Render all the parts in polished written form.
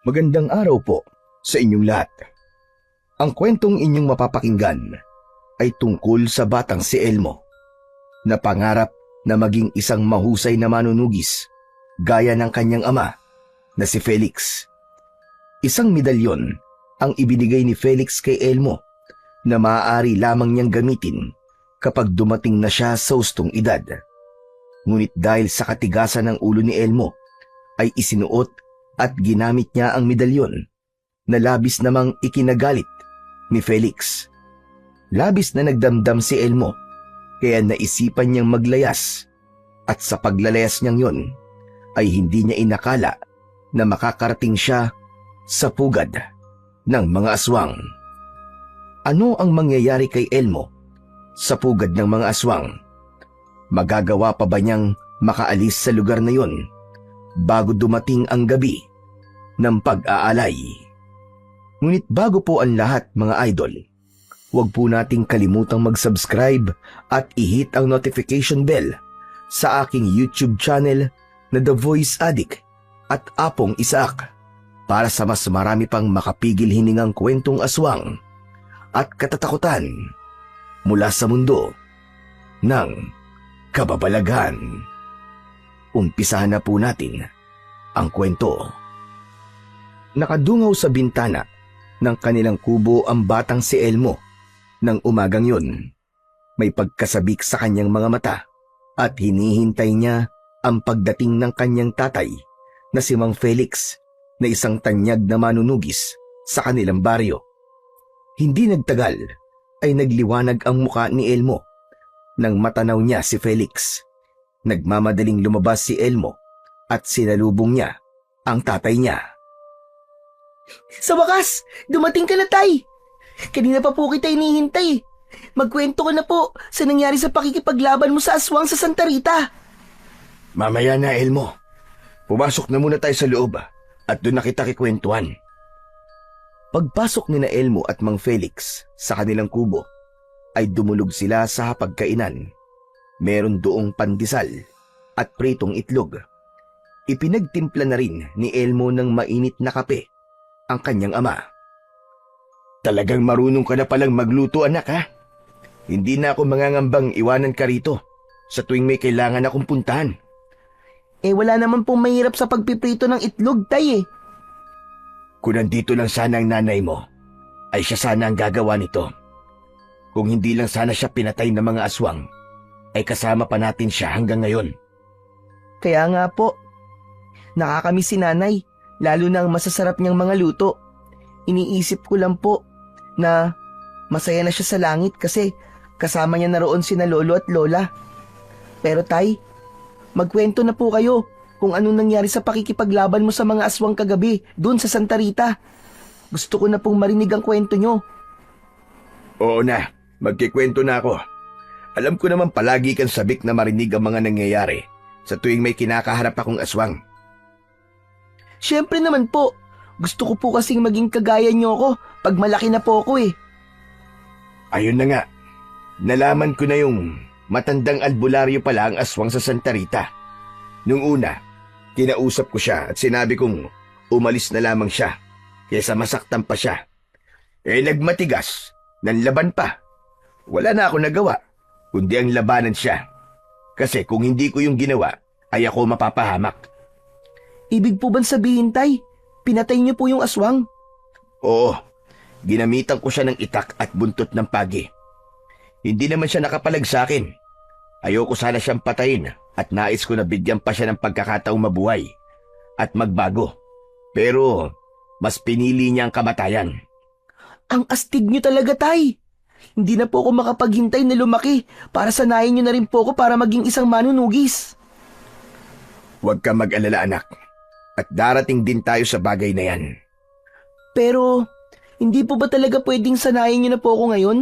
Magandang araw po sa inyong lahat. Ang kwentong inyong mapapakinggan ay tungkol sa batang si Elmo na pangarap na maging isang mahusay na manunugis gaya ng kanyang ama na si Felix. Isang medalyon ang ibinigay ni Felix kay Elmo na maaari lamang niyang gamitin kapag dumating na siya sa hustong edad. Ngunit dahil sa katigasan ng ulo ni Elmo ay isinuot at ginamit niya ang medalyon na labis namang ikinagalit ni Felix. Labis na nagdamdam si Elmo kaya naisipan niyang maglayas at sa paglalayas niyang yon ay hindi niya inakala na makakarating siya sa pugad ng mga aswang. Ano ang mangyayari kay Elmo sa pugad ng mga aswang? Magagawa pa ba niyang makaalis sa lugar na yon bago dumating ang gabi ng pag-aalay? Ngunit bago po ang lahat mga idol, huwag po nating kalimutang mag-subscribe at i-hit ang notification bell sa aking YouTube channel na The Voice Addict at Apong Isaac para sa mas marami pang makapigil hiningang kwentong aswang at katatakutan mula sa mundo ng kababalaghan. Umpisahan na po natin ang kwento. Nakadungaw sa bintana ng kanilang kubo ang batang si Elmo ng umagang yun. May pagkasabik sa kanyang mga mata at hinihintay niya ang pagdating ng kanyang tatay na si Mang Felix na isang tanyag na manunugis sa kanilang baryo. Hindi nagtagal ay nagliwanag ang muka ni Elmo nang matanaw niya si Felix. Nagmamadaling lumabas si Elmo at sinalubong niya ang tatay niya. Sa wakas, dumating ka na, tay. Kanina pa po kita hinihintay. Magkwento ka na po sa nangyari sa pakikipaglaban mo sa aswang sa Santa Rita. Mamaya na, Elmo. Pumasok na muna tayo sa loob at doon na kita kikwentuhan. Pagpasok ni na Elmo at Mang Felix sa kanilang kubo ay dumulog sila sa hapagkainan. Meron doong pandesal at pritong itlog. Ipinagtimpla na rin ni Elmo ng mainit na kape ang kanyang ama. Talagang marunong ka na palang magluto, anak, ha? Hindi na ako mangangambang iwanan ka rito sa tuwing may kailangan akong puntahan. Wala naman pong mahirap sa pagpiprito ng itlog, tay. Kung nandito lang sana ang nanay mo, ay siya sana ang gagawa nito. Kung hindi lang sana siya pinatay ng mga aswang, ay kasama pa natin siya hanggang ngayon. Kaya nga po, nakakamiss si nanay, lalo na ang masasarap niyang mga luto. Iniisip ko lang po na masaya na siya sa langit kasi kasama niya na roon sina lolo at lola. Pero tay, magkwento na po kayo kung anong nangyari sa pakikipaglaban mo sa mga aswang kagabi doon sa Santa Rita. Gusto ko na pong marinig ang kwento niyo. Oo na, magkikwento na ako. Alam ko naman palagi kang sabik na marinig ang mga nangyayari sa tuwing may kinakaharap akong aswang. Siyempre naman po, gusto ko po kasing maging kagaya niyo ako pag malaki na po ako . Ayun na nga, nalaman ko na yung matandang albularyo pala ang aswang sa Santa Rita. Nung una, kinausap ko siya at sinabi kong umalis na lamang siya kaysa masaktan pa siya. Nagmatigas, nanlaban pa. Wala na ako nagawa, kundi ang labanan siya. Kasi kung hindi ko yung ginawa, ay ako mapapahamak. Ibig po bang sabihin, tay, pinatay niyo po yung aswang? Oo, ginamitan ko siya ng itak at buntot ng pagi. Hindi naman siya nakapalag sa akin. Ayoko sana siyang patayin at nais ko na bigyan pa siya ng pagkakataong mabuhay at magbago. Pero mas pinili niya ang kamatayan. Ang astig niyo talaga, tay. Hindi na po ako makapaghintay na lumaki para sanayin niyo na rin po ako para maging isang manunugis. Huwag ka mag-alala, anak. At darating din tayo sa bagay na yan. Pero, hindi po ba talaga pwedeng sanayin niyo na po ako ngayon?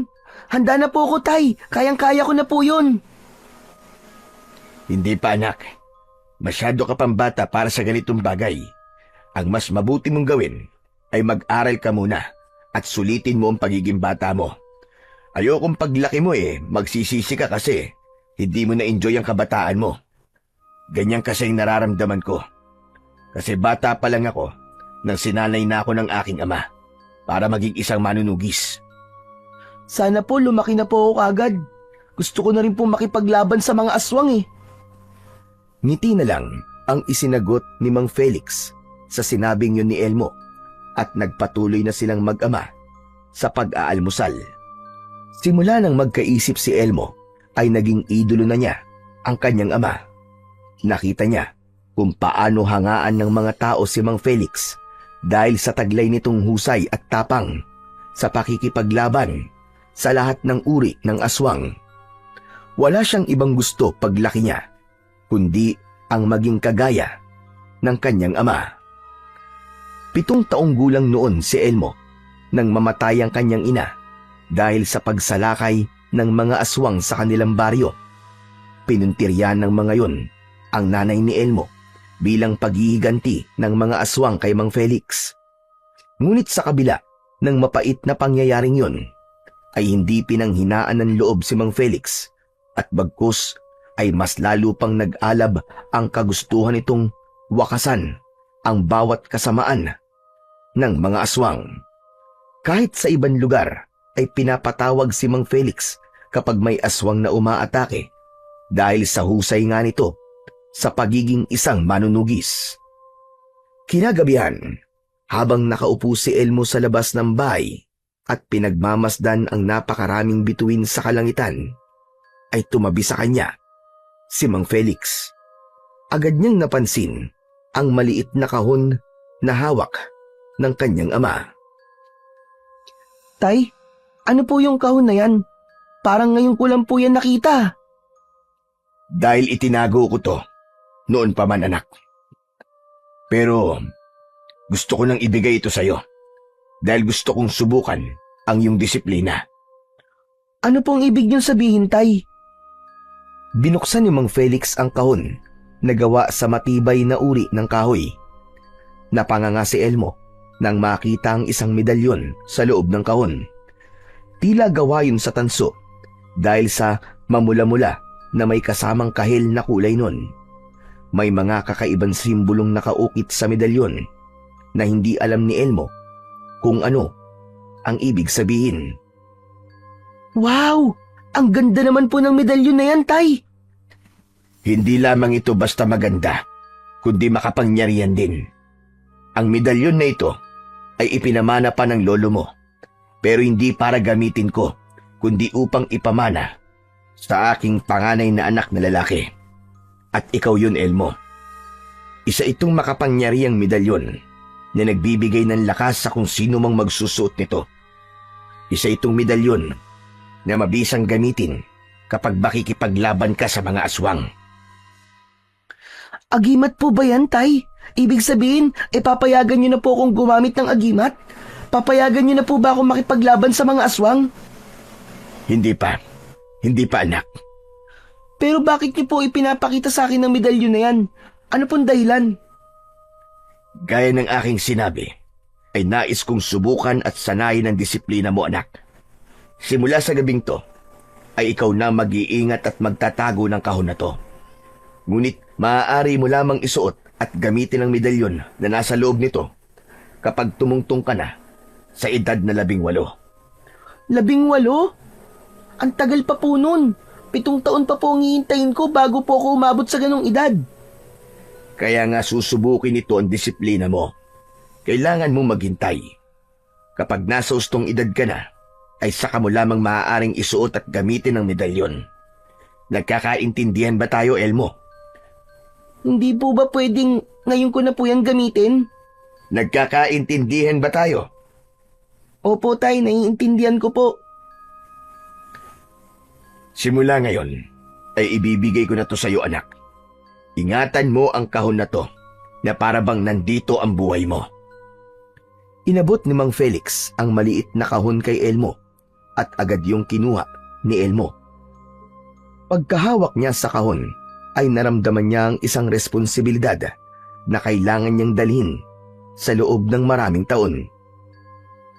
Handa na po ako, tay. Kayang-kaya ko na po yun. Hindi pa, anak. Masyado ka pang bata para sa ganitong bagay. Ang mas mabuti mong gawin ay mag-aral ka muna at sulitin mo ang pagiging bata mo. Ayokong paglaki mo magsisisi ka kasi hindi mo na-enjoy ang kabataan mo. Ganyan kasi ang nararamdaman ko. Kasi bata pa lang ako nang sinanay na ako ng aking ama para maging isang manunugis. Sana po lumaki na po ako kagad. Gusto ko na rin po makipaglaban sa mga aswang eh. Ngiti na lang ang isinagot ni Mang Felix sa sinabing yun ni Elmo at nagpatuloy na silang mag-ama sa pag-aalmusal. Simula nang magkaisip si Elmo ay naging idolo na niya ang kanyang ama. Nakita niya kung paano hangaan ng mga tao si Mang Felix dahil sa taglay nitong husay at tapang sa pakikipaglaban sa lahat ng uri ng aswang. Wala siyang ibang gusto paglaki niya, kundi ang maging kagaya ng kanyang ama. 7 taong gulang noon si Elmo nang mamatay ang kanyang ina dahil sa pagsalakay ng mga aswang sa kanilang baryo. Pinuntiryan ng mga yon ang nanay ni Elmo bilang paghihiganti ng mga aswang kay Mang Felix. Ngunit sa kabila ng mapait na pangyayaring yon, ay hindi pinanghinaan ng loob si Mang Felix at bagkus ay mas lalo pang nag-alab ang kagustuhan nitong wakasan ang bawat kasamaan ng mga aswang. Kahit sa ibang lugar ay pinapatawag si Mang Felix kapag may aswang na umaatake dahil sa husay nga nito sa pagiging isang manunugis. Kinagabihan, habang nakaupo si Elmo sa labas ng bahay at pinagmamasdan ang napakaraming bituin sa kalangitan, ay tumabi sa kanya si Mang Felix. Agad niyang napansin ang maliit na kahon na hawak ng kanyang ama. Tay, ano po yung kahon na yan? Parang ngayon ko lang po yan nakita. Dahil itinago ko to, noon pa man anak. Pero gusto ko nang ibigay ito sa'yo dahil gusto kong subukan ang iyong disiplina. Ano pong ibig niyong sabihin, Tay? Binuksan ni Mang Felix ang kahon na gawa sa matibay na uri ng kahoy. Napanganga si Elmo nang makita ang isang medalyon sa loob ng kahon. Tila gawa yun sa tanso dahil sa mamula-mula na may kasamang kahil na kulay nun. May mga kakaibang simbolong nakaukit sa medalyon na hindi alam ni Elmo kung ano ang ibig sabihin. Wow! Ang ganda naman po ng medalyon na yan, Tay! Hindi lamang ito basta maganda, kundi makapangyarihan din. Ang medalyon na ito ay ipinamana pa ng lolo mo, pero hindi para gamitin ko, kundi upang ipamana sa aking panganay na anak na lalaki. At ikaw yun, Elmo. Isa itong makapangyarihang medalyon na nagbibigay ng lakas sa kung sino mang magsusuot nito. Isa itong medalyon na mabisang gamitin kapag makikipaglaban ka sa mga aswang. Agimat po ba yan, Tay? Ibig sabihin, papayagan niyo na po akong gumamit ng agimat? Papayagan niyo na po ba akong makipaglaban sa mga aswang? Hindi pa, anak. Pero bakit niyo po ipinapakita sa akin ng medalyon na yan? Ano pong dahilan? Gaya ng aking sinabi, ay nais kong subukan at sanayin ang disiplina mo, anak. Simula sa gabing to, ay ikaw na mag-iingat at magtatago ng kahon na to. Ngunit maaari mo lamang isuot at gamitin ang medalyon na nasa loob nito kapag tumungtong ka na sa edad na 18. 18? Ang tagal pa po nun. 7 taon pa po ang hihintayin ko bago po ako umabot sa ganong edad. Kaya nga susubukin ito ang disiplina mo. Kailangan mo maghintay. Kapag nasa ustong edad ka na, ay saka mo lamang maaaring isuot at gamitin ang medalyon. Nagkakaintindihan ba tayo, Elmo? Hindi po ba pwedeng ngayon ko na po yan gamitin? Nagkakaintindihan ba tayo? Opo, Tay, naiintindihan ko po. Simula ngayon, ay ibibigay ko na to sa iyo, anak. Ingatan mo ang kahon na to na para bang nandito ang buhay mo. Inabot ni Mang Felix ang maliit na kahon kay Elmo at agad yung kinuha ni Elmo. Pagkahawak niya sa kahon, ay naramdaman niya ang isang responsibilidad na kailangan niyang dalhin sa loob ng maraming taon.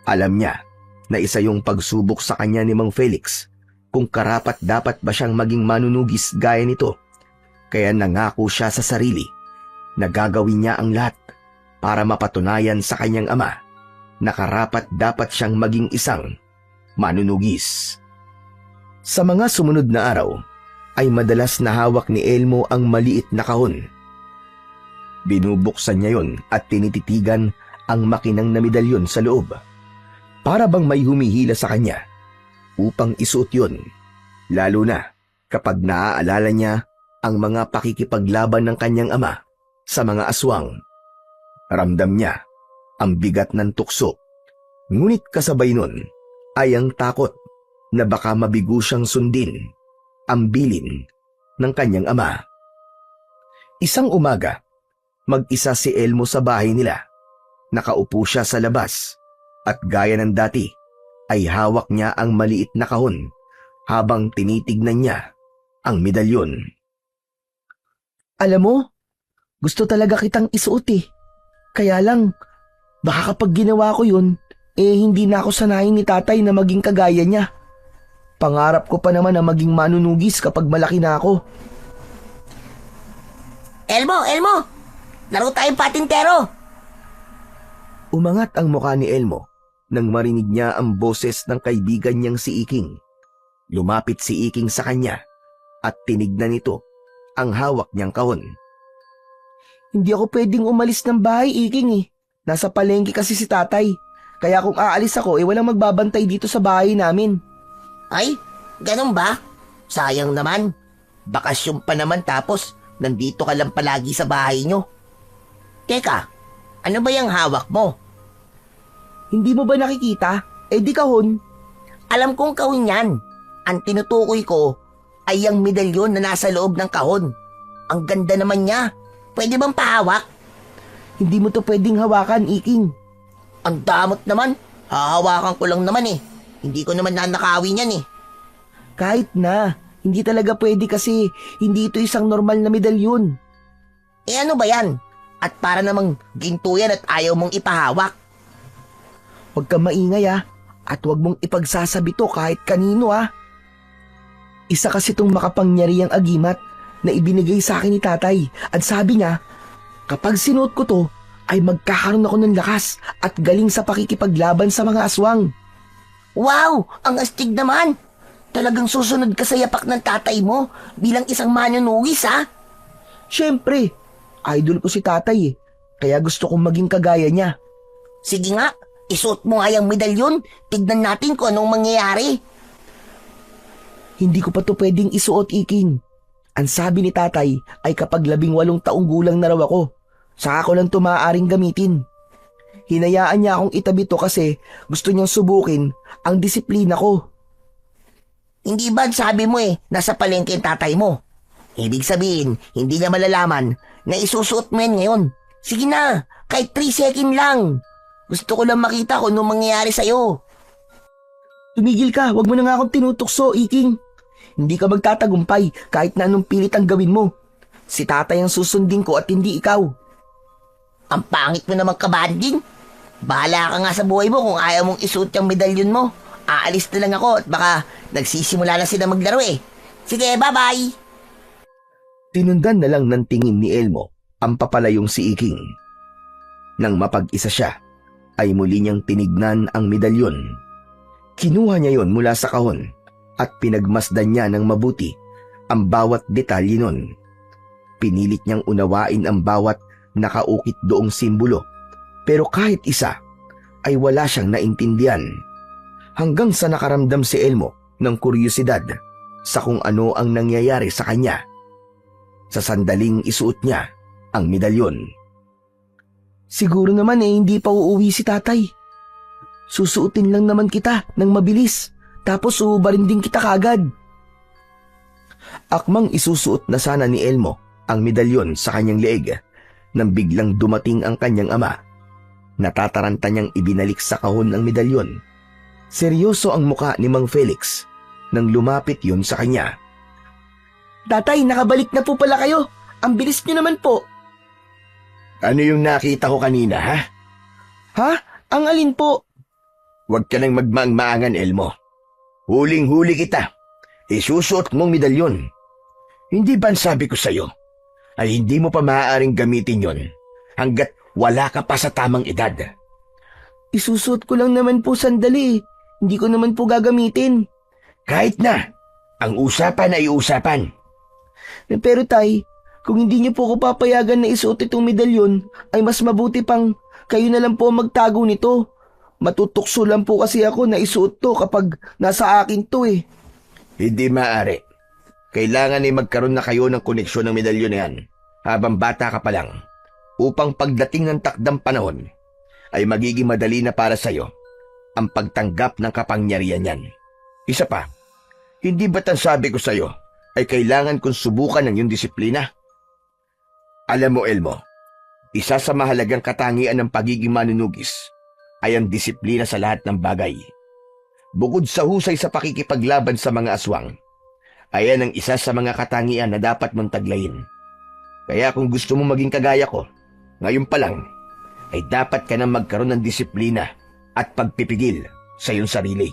Alam niya na isa yung pagsubok sa kanya ni Mang Felix kung karapat dapat ba siyang maging manunugis gaya nito. Kaya nangako siya sa sarili na gagawin niya ang lahat para mapatunayan sa kanyang ama na karapat dapat siyang maging isang manunugis. Sa mga sumunod na araw, ay madalas na hawak ni Elmo ang maliit na kahon. Binubuksan niya yon at tinititigan ang makinang na medalyon sa loob. Para bang may humihila sa kanya upang isuot yon, lalo na kapag naaalala niya ang mga pakikipaglaban ng kanyang ama sa mga aswang. Ramdam niya ang bigat ng tukso, ngunit kasabay nun ay ang takot na baka mabigo siyang sundin ang bilin ng kanyang ama. Isang umaga, mag-isa si Elmo sa bahay nila. Nakaupo siya sa labas at gaya ng dati ay hawak niya ang maliit na kahon habang tinitignan niya ang medalyon. Alam mo, gusto talaga kitang isuot eh. Kaya lang, baka kapag ginawa ko yun, hindi na ako sanayin ni tatay na maging kagaya niya. Pangarap ko pa naman na maging manunugis kapag malaki na ako. Elmo! Laro tayong patintero! Umangat ang mukha ni Elmo nang marinig niya ang boses ng kaibigan niyang si Iking. Lumapit si Iking sa kanya at tinignan nito ang hawak niyang kahon. Hindi ako pwedeng umalis ng bahay, Iking eh. Nasa palengke kasi si tatay. Kaya kung aalis ako, walang magbabantay dito sa bahay namin. Ay, ganun ba? Sayang naman. Bakasyon pa naman tapos nandito ka lang palagi sa bahay nyo. Teka, ano ba yung hawak mo? Hindi mo ba nakikita? Di kahon. Alam kong kahon yan. Ang tinutukoy ko ay ang medalyon na nasa loob ng kahon. Ang ganda naman niya. Pwede bang pahawak? Hindi mo to pwedeng hawakan, Iking. Ang damot naman. Hahawakan ko lang naman eh. Hindi ko naman nanakawin yan eh. Kahit na, hindi talaga pwede kasi hindi ito isang normal na medalyon. Ano ba yan? At para namang ginto yan at ayaw mong ipahawak. Huwag kang maingay at huwag mong ipagsasabi to kahit kanino Isa kasi itong makapangyarihang agimat na ibinigay sa akin ni tatay at sabi niya, kapag sinuot ko to ay magkakaroon ako ng lakas at galing sa pakikipaglaban sa mga aswang. Wow! Ang astig naman! Talagang susunod ka sa yapak ng tatay mo bilang isang manunugis Siyempre, idol ko si tatay kaya gusto kong maging kagaya niya. Sige nga, isuot mo nga yung medalyon. Tignan natin kung anong mangyayari. Hindi ko pa to pwedeng isuot, Iking. Ang sabi ni tatay ay kapag 18 taong gulang na raw ako, saka ko lang to maaaring gamitin. Hinayaan niya akong itabi to kasi gusto niyang subukin ang disiplina ko. Hindi ba sabi mo nasa palengke ang tatay mo? Ibig sabihin, hindi niya malalaman na isusuot mo yan ngayon. Sige na, kahit 3 second lang. Gusto ko lang makita kung anong mangyayari sa'yo. Tumigil ka, wag mo na nga akong tinutokso, Iking. Hindi ka magtatagumpay kahit na anong pilit ang gawin mo. Si tatay ang susundin ko at hindi ikaw. Ang pangit mo naman kabanding. Bahala ka nga sa buhay mo kung ayaw mong isuot yung medalyon mo. Aalis na lang ako at baka nagsisimula na sila maglaro Sige, bye-bye. Tinundan na lang ng tingin ni Elmo ang papalayong si Iking. Nang mapag-isa siya, ay muli niyang tinignan ang medalyon. Kinuha niya yon mula sa kahon at pinagmasdan niya ng mabuti ang bawat detalye nun. Pinilit niyang unawain ang bawat nakaukit doong simbolo, pero kahit isa ay wala siyang naintindihan. Hanggang sa nakaramdam si Elmo ng kuryosidad sa kung ano ang nangyayari sa kanya. Sa sandaling isuot niya ang medalyon. Siguro naman hindi pa uuwi si tatay. Susuotin lang naman kita ng mabilis, tapos uubarin din kita kagad. Akmang isusuot na sana ni Elmo ang medalyon sa kanyang leeg nang biglang dumating ang kanyang ama. Natataranta niyang ibinalik sa kahon ang medalyon. Seryoso ang muka ni Mang Felix nang lumapit yon sa kanya. Tatay, nakabalik na po pala kayo. Ang bilis niyo naman po. Ano yung nakita ko kanina, ha? Ha? Ang alin po? Huwag ka nang magmaang-maangan, Elmo. Huling-huli kita. Isusuot mong medalyon. Hindi ba sabi ko sa'yo ay hindi mo pa maaaring gamitin yon hanggat Wala ka pa sa tamang edad. Isusuot ko lang naman po sandali. Hindi ko naman po gagamitin. Kahit na, ang usapan ay usapan. Pero tay, kung hindi niyo po ako papayagan na isuot itong medalyon, ay mas mabuti pang kayo na lang po ang magtago nito. Matutukso lang po kasi ako na isuot to kapag nasa akin to eh. Hindi maaari. Kailangan ay magkaroon na kayo ng koneksyon ng medalyon na yan habang bata ka pa lang upang pagdating ng takdang panahon ay magiging madali na para sa'yo ang pagtanggap ng kapangyarihan yan. Isa pa, hindi ba't ang sabi ko sa'yo ay kailangan kong subukan ng iyong disiplina? Alam mo, Elmo, isa sa mahalagang katangian ng pagiging manunugis ay ang disiplina sa lahat ng bagay. Bukod sa husay sa pakikipaglaban sa mga aswang, ayan ang isa sa mga katangian na dapat mong taglayin. Kaya kung gusto mo maging kagaya ko, ngayon pa lang, ay dapat ka nang magkaroon ng disiplina at pagpipigil sa iyong sarili.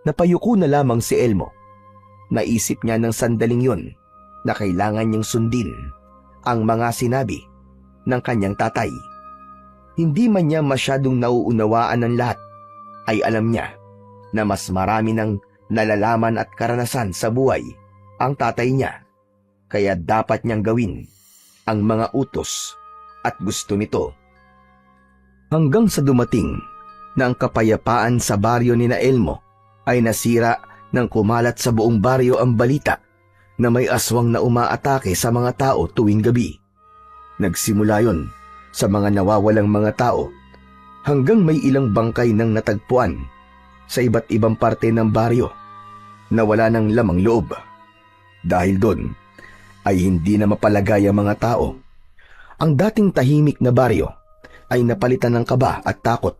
Napayuko na lamang si Elmo. Naisip niya ng sandaling yun na kailangan niyang sundin ang mga sinabi ng kanyang tatay. Hindi man niya masyadong nauunawaan ng lahat, ay alam niya na mas marami ng nalalaman at karanasan sa buhay ang tatay niya. Kaya dapat niyang gawin ang mga utos at gusto nito. Hanggang sa dumating na ang kapayapaan sa baryo ni na Elmo ay nasira nang kumalat sa buong baryo ang balita na may aswang na umaatake sa mga tao tuwing gabi. Nagsimula yon sa mga nawawalang mga tao hanggang may ilang bangkay nang natagpuan sa iba't ibang parte ng baryo na wala ng lamang loob. Dahil doon ay hindi na mapalagay ang mga tao. Ang dating tahimik na baryo ay napalitan ng kaba at takot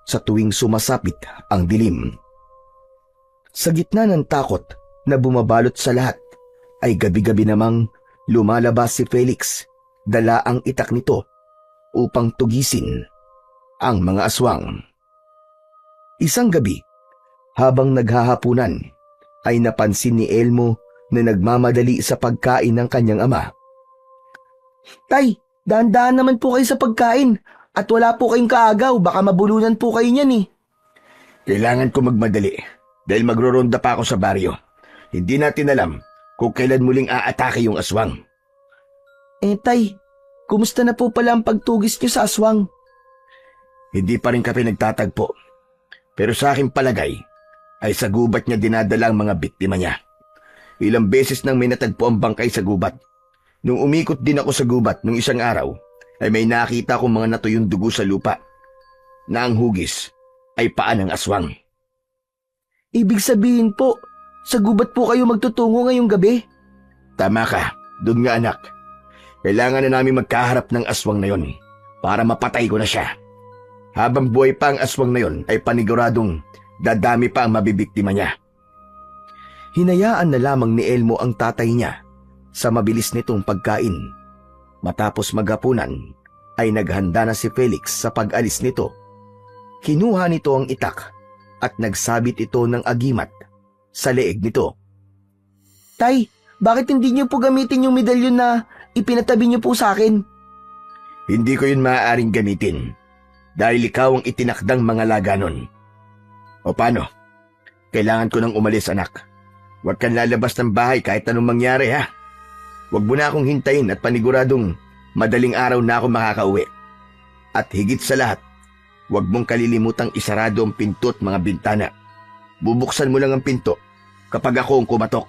sa tuwing sumasapit ang dilim. Sa gitna ng takot na bumabalot sa lahat, ay gabi-gabi namang lumalabas si Felix, dala ang itak nito upang tugisin ang mga aswang. Isang gabi, habang naghahapunan, ay napansin ni Elmo na nagmamadali sa pagkain ng kanyang ama. Tay, dahan-dahan naman po kayo sa pagkain at wala po kayong kaagaw, baka mabulunan po kayo niyan eh. Kailangan ko magmadali dahil magroronda pa ako sa baryo. Hindi natin alam kung kailan muling aatake yung aswang. Tay, kumusta na po pala ang pagtugis niyo sa aswang? Hindi pa rin kami nagtatagpo. Pero sa aking palagay, ay sa gubat niya dinadala ang mga biktima niya. Ilang beses nang may natagpo ang bangkay sa gubat. Nung umikot din ako sa gubat nung isang araw, ay may nakita akong mga natuyong dugo sa lupa, na ang hugis ay paa ng aswang. Ibig sabihin po, sa gubat po kayo magtutungo ngayong gabi? Tama ka, doon nga anak. Kailangan na namin magkaharap ng aswang na yon para mapatay ko na siya. Habang buhay pa ang aswang na yon ay paniguradong dadami pa ang mabibiktima niya. Hinayaan na lamang ni Elmo ang tatay niya sa mabilis nitong pagkain. Matapos maghapunan ay naghanda na si Felix sa pag-alis nito. Kinuha nito ang itak at nagsabit ito ng agimat sa leeg nito. Tay, bakit hindi niyo po gamitin yung medalyon na ipinatabi niyo po sa akin? Hindi ko yun maaaring gamitin dahil ikaw ang itinakdang mga laga nun. O paano? Kailangan ko nang umalis, anak. Huwag kang lalabas ng bahay kahit anong mangyari, ha? Huwag mo na akong hintayin at paniguradong madaling araw na ako makakauwi. At higit sa lahat, huwag mong kalilimutang isarado ang pinto at mga bintana. Bubuksan mo lang ang pinto kapag ako ang kumatok.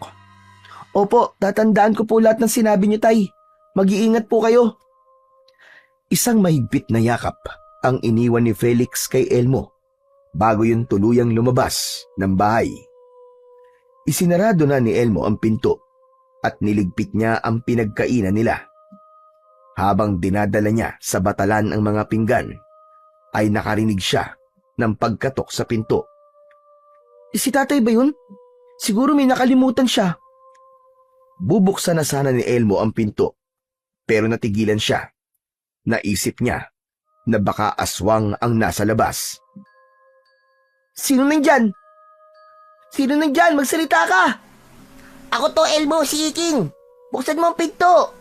Opo, tatandaan ko po lahat ng sinabi niyo, Tay. Mag-iingat po kayo. Isang mahigpit na yakap ang iniwan ni Felix kay Elmo bago yun tuluyang lumabas ng bahay. Isinarado na ni Elmo ang pinto at niligpit niya ang pinagkainan nila. Habang dinadala niya sa batalan ang mga pinggan, ay nakarinig siya ng pagkatok sa pinto. Si tatay ba yun? Siguro may nakalimutan siya. Bubuksan na sana ni Elmo ang pinto, pero natigilan siya. Naisip niya na baka aswang ang nasa labas. Sino nandyan? Sino nandyan? Magsalita ka! Ako to, Elmo, si King. Buksan mo ang pinto.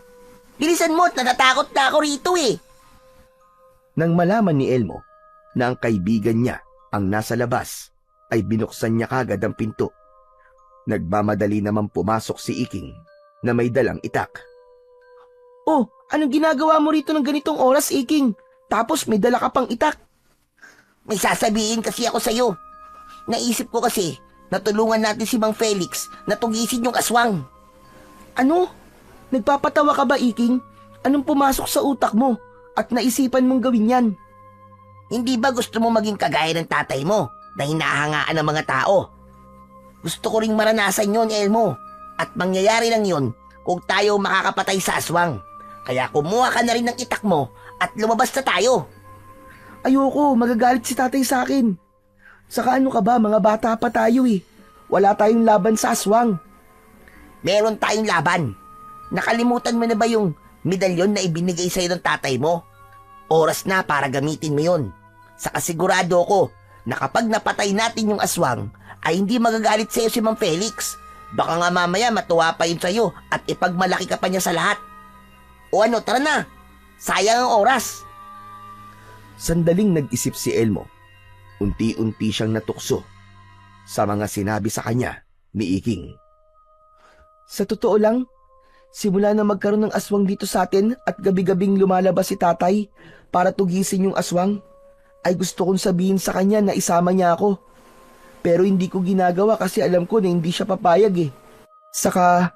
Bilisan mo, natatakot na ako rito eh. Nang malaman ni Elmo na ang kaibigan niya ang nasa labas, ay binuksan niya kagad ang pinto. Nagmamadali naman pumasok si Iking na may dalang itak. Oh, anong ginagawa mo rito ng ganitong oras, Iking? Tapos may dala ka pang itak. May sasabihin kasi ako sa'yo. Naisip ko kasi na tulungan natin si Mang Felix na tugisin yung aswang. Ano? Nagpapatawa ka ba, Iking? Anong pumasok sa utak mo at naisipan mong gawin yan? Hindi ba gusto mo maging kagaya ng tatay mo na hinahangaan ng mga tao? Gusto ko ring maranasan yon, Elmo. At mangyayari lang yon kung tayo makakapatay sa aswang. Kaya kumuha ka na rin ng itak mo at lumabas na tayo. Ayoko, magagalit si tatay sa akin. Saka ano ka ba, mga bata pa tayo eh. Wala tayong laban sa aswang. Meron tayong laban. Nakalimutan mo na ba yung medalyon na ibinigay sa'yo ng tatay mo? Oras na para gamitin mo yon. Saka sigurado ko na kapag napatay natin yung aswang, ay hindi magagalit sa'yo si Mang Felix. Baka nga mamaya matuwa pa yun sa'yo at ipagmalaki ka pa niya sa lahat. O ano, tara na. Sayang ang oras. Sandaling nag-isip si Elmo. Unti-unti siyang natukso sa mga sinabi sa kanya ni Iking. Sa totoo lang, simula na magkaroon ng aswang dito sa atin at gabi-gabing lumalabas si tatay para tugisin yung aswang, ay gusto kong sabihin sa kanya na isama niya ako. Pero hindi ko ginagawa kasi alam ko na hindi siya papayag eh. Saka,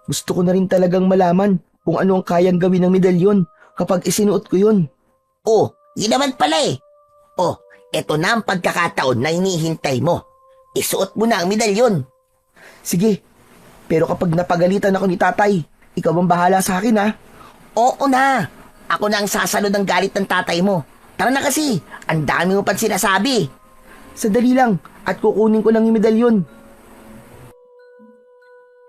gusto ko na rin talagang malaman kung ano ang kayang gawin ng medalyon kapag isinuot ko yun. Oh, yun naman pala eh. Oh, eto na ang pagkakataon na hinihintay mo. Isuot mo na ang medalyon. Sige, pero kapag napagalitan ako ni tatay, ikaw ang bahala sa akin ha. Oo na. Ako na ang sasalo ng galit ng tatay mo. Tara na kasi, ang dami mo pang sinasabi. Sandali lang at kukunin ko lang yung medalyon.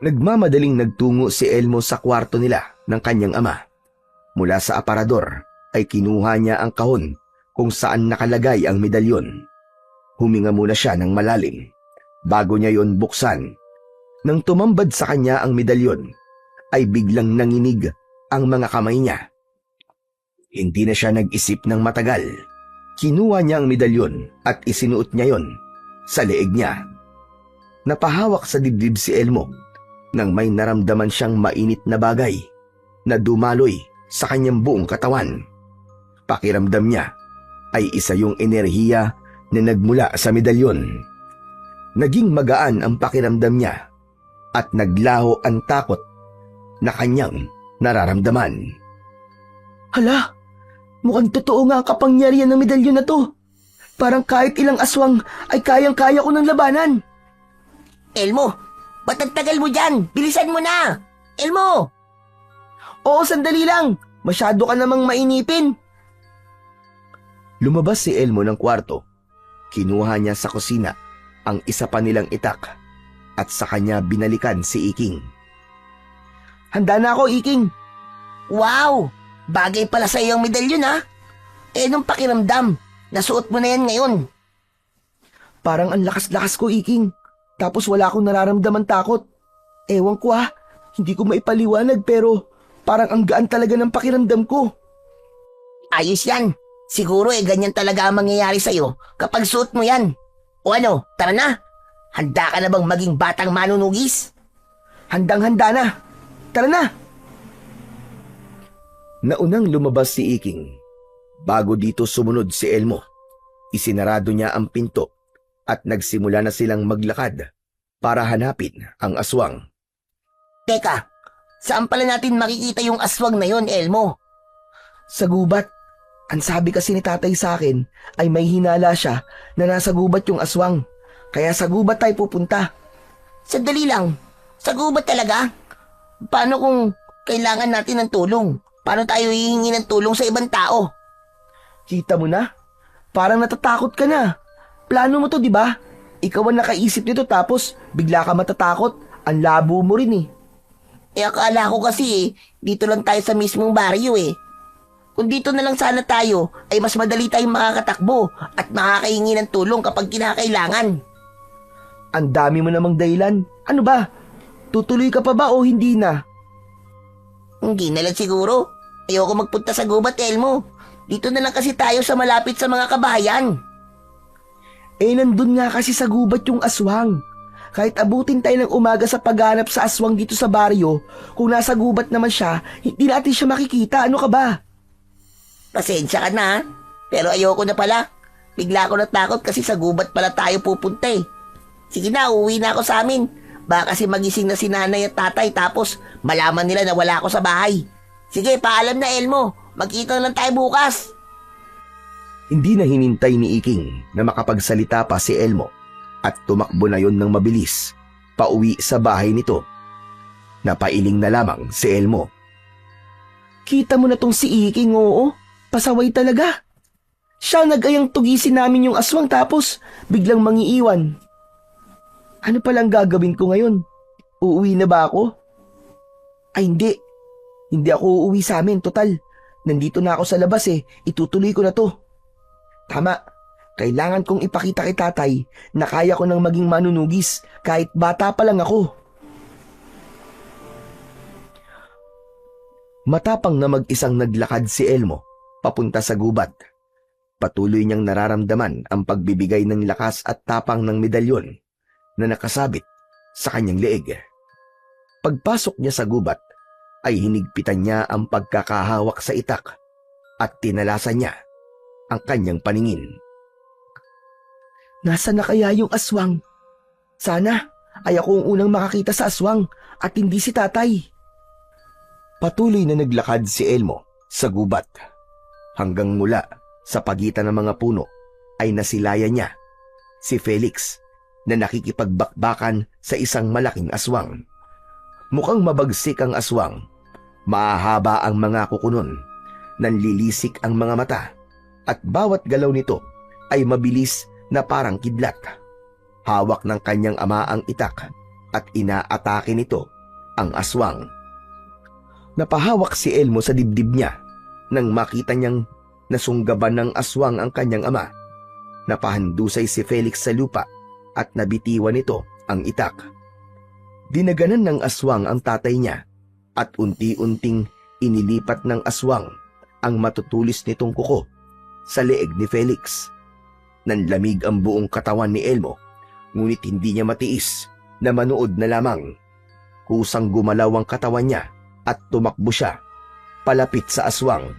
Nagmamadaling nagtungo si Elmo sa kwarto nila ng kanyang ama. Mula sa aparador ay kinuha niya ang kahon kung saan nakalagay ang medalyon. Huminga muna siya ng malalim bago niya yon buksan. Nang tumambad sa kanya ang medalyon, ay biglang nanginig ang mga kamay niya. Hindi na siya nag-isip ng matagal. Kinuha niya ang medalyon at isinuot niya yon sa leeg niya. Napahawak sa dibdib si Elmo nang may naramdaman siyang mainit na bagay na dumaloy sa kanyang buong katawan. Pakiramdam niya ay isa yung enerhiya na nagmula sa medalyon. Naging magaan ang pakiramdam niya at naglaho ang takot na kanyang nararamdaman. Hala, mukhang totoo nga ang kapangyarihan ng medalyon na to. Parang kahit ilang aswang ay kayang-kaya ko ng labanan. Elmo, ba't ang tagal mo dyan? Bilisan mo na! Elmo! Oo, sandali lang. Masyado ka namang mainipin. Lumabas si Elmo ng kwarto. Kinuha niya sa kusina ang isa pa nilang itak at sa kanya binalikan si Iking. Handa na ako, Iking. Wow! Bagay pala sa iyo ang medalyon ha? Eh nung pakiramdam, nasuot mo na yan ngayon. Parang ang lakas-lakas ko, Iking. Tapos wala akong nararamdaman takot. Ewan ko ha, hindi ko maipaliwanag pero parang ang gaan talaga ng pakiramdam ko. Ayos yan. Siguro ganyan talaga ang mangyayari sa'yo kapag suot mo yan. O ano, tara na. Handa ka na bang maging batang manunugis? Handang-handa na. Tara na. Naunang lumabas si Iking. Bago dito sumunod si Elmo. Isinarado niya ang pinto at nagsimula na silang maglakad para hanapin ang aswang. Teka, saan pala natin makikita yung aswang na yon, Elmo? Sa gubat. Ang sabi kasi ni tatay sa akin ay may hinala siya na nasa gubat yung aswang. Kaya sa gubat tayo pupunta. Sandali lang. Sa gubat talaga? Paano kung kailangan natin ng tulong? Paano tayo hihingi ng tulong sa ibang tao? Kita mo na? Parang natatakot ka na. Plano mo to, di ba? Ikaw ang nakaisip nito tapos bigla ka matatakot. Ang labo mo rin eh. Akala ko kasi dito lang tayo sa mismong baryo eh. Kung dito na lang sana tayo, ay mas madali tayong makakatakbo at makakahingi ng tulong kapag kinakailangan. Ang dami mo namang dahilan. Ano ba? Tutuloy ka pa ba o hindi na? Hindi na lang siguro. Ayoko magpunta sa gubat, Elmo. Dito na lang kasi tayo sa malapit sa mga kabahayan. Eh nandun nga kasi sa gubat yung aswang. Kahit abutin tayo ng umaga sa paghanap sa aswang dito sa baryo, kung nasa gubat naman siya, hindi natin siya makikita. Ano ka ba? Pasensya ka na ha? Pero ayoko na pala. Bigla ako natakot kasi sa gubat pala tayo pupunta eh. Sige na, uuwi na ako sa amin. Baka kasi magising na si nanay at tatay tapos malaman nila na wala ako sa bahay. Sige, paalam na Elmo. Magkita na lang tayo bukas. Hindi na hinintay ni Iking na makapagsalita pa si Elmo at tumakbo na yon ng mabilis pauwi sa bahay nito. Napailing na lamang si Elmo. Kita mo na tong si Iking, oo. Pasaway talaga. Siya nag-ayang tugisin namin yung aswang tapos biglang mangiiwan. Ano palang gagawin ko ngayon? Uuwi na ba ako? Ay hindi. Hindi ako uuwi sa amin, total. Nandito na ako sa labas eh. Itutuloy ko na to. Tama. Kailangan kong ipakita kay tatay na kaya ko nang maging manunugis kahit bata pa lang ako. Matapang na mag-isang naglakad si Elmo papunta sa gubat. Patuloy niyang nararamdaman ang pagbibigay ng lakas at tapang ng medalyon na nakasabit sa kanyang leeg. Pagpasok niya sa gubat ay hinigpitan niya ang pagkakahawak sa itak at tinalasan niya ang kanyang paningin. Nasaan na kaya yung aswang? Sana ay ako ang unang makakita sa aswang at hindi si tatay. Patuloy na naglakad si Elmo sa gubat hanggang mula sa pagitan ng mga puno ay nasilayan niya si Felix na nakikipagbakbakan sa isang malaking aswang. Mukhang mabagsik ang aswang, mahahaba ang mga kukunon, nanlilisik ang mga mata at bawat galaw nito ay mabilis na parang kidlat. Hawak ng kanyang ama ang itak at inaatake nito ang aswang. Napahawak si Elmo sa dibdib niya nang makita niyang nasunggaban ng aswang ang kanyang ama. Napahandusay si Felix sa lupa at nabitiwan nito ang itak. Dinaganan ng aswang ang tatay niya at unti-unting inilipat ng aswang ang matutulis nitong kuko sa leeg ni Felix. Nanlamig ang buong katawan ni Elmo, ngunit hindi niya matiis na manood na lamang. Kusang gumalaw ang katawan niya at tumakbo siya palapit sa aswang.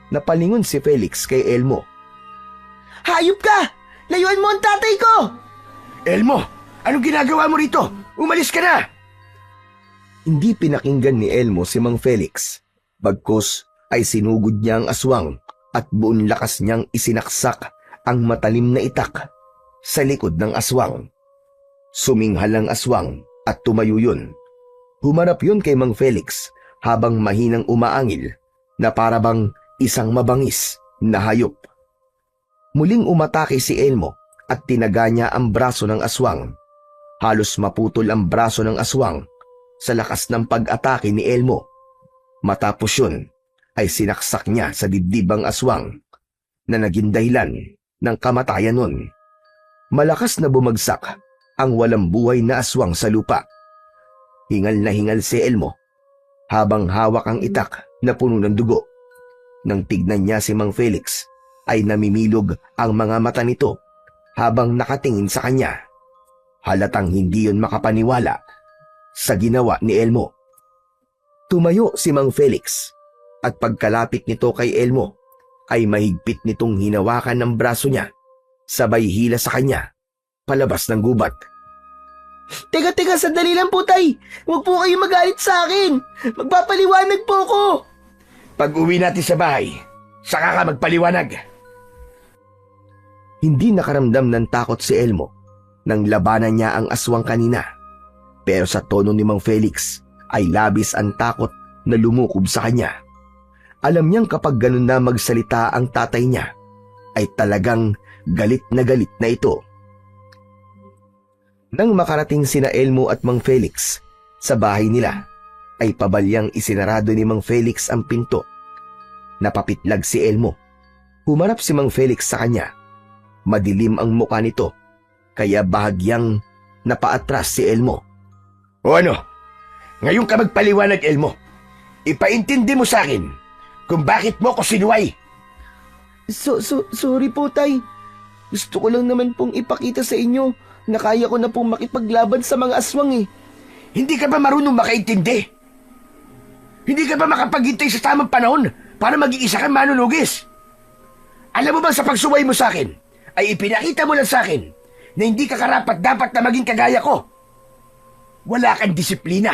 Napalingon si Felix kay Elmo. Hayop ka! Layuan mo ang tatay ko! Elmo, anong ginagawa mo rito? Umalis ka na! Hindi pinakinggan ni Elmo si Mang Felix. Bagkus ay sinugod niya ang aswang at buong lakas niyang isinaksak ang matalim na itak sa likod ng aswang. Suminghal ang aswang at tumayo yun. Humarap yun kay Mang Felix habang mahinang umaangil na parabang isang mabangis na hayop. Muling umatake si Elmo at tinaga niya ang braso ng aswang. Halos maputol ang braso ng aswang sa lakas ng pag-atake ni Elmo. Matapos yun ay sinaksak niya sa dibdib ang aswang na naging dahilan ng kamatayan nun. Malakas na bumagsak ang walang buhay na aswang sa lupa. Hingal na hingal si Elmo habang hawak ang itak na puno ng dugo. Nang tignan niya si Mang Felix ay namimilog ang mga mata nito habang nakatingin sa kanya. Halatang hindi yun makapaniwala sa ginawa ni Elmo. Tumayo si Mang Felix at pagkalapit nito kay Elmo ay mahigpit nitong hinawakan ng braso niya, sabay hila sa kanya palabas ng gubat. Teka, sandali lang po tay. Huwag po kayo magalit sa akin. Magpapaliwanag po ko. Pag uwi natin sa bahay, saka ka magpaliwanag. Hindi nakaramdam ng takot si Elmo nang labanan niya ang aswang kanina. Pero sa tono ni Mang Felix ay labis ang takot na lumukob sa kanya. Alam niyang kapag ganun na magsalita ang tatay niya, ay talagang galit na ito. Nang makarating sina Elmo at Mang Felix sa bahay nila, ay pabalyang isinarado ni Mang Felix ang pinto. Napapitlag si Elmo. Humarap si Mang Felix sa kanya. Madilim ang mukha nito, kaya bahagyang napaatras si Elmo. O ano? Ngayon ka magpaliwanag, Elmo. Ipaintindi mo sa akin kung bakit mo ko sinuway. Sorry po, Tay. Gusto ko lang naman pong ipakita sa inyo na kaya ko na pong makipaglaban sa mga aswang eh. Hindi ka ba marunong makaintindi? Hindi ka ba makapaghintay sa tamang panahon para mag-iisa kang manunugis? Alam mo bang sa pagsuway mo sa akin, ay ipinakita mo lang sa akin na hindi ka karapat-dapat na maging kagaya ko? Wala kang disiplina.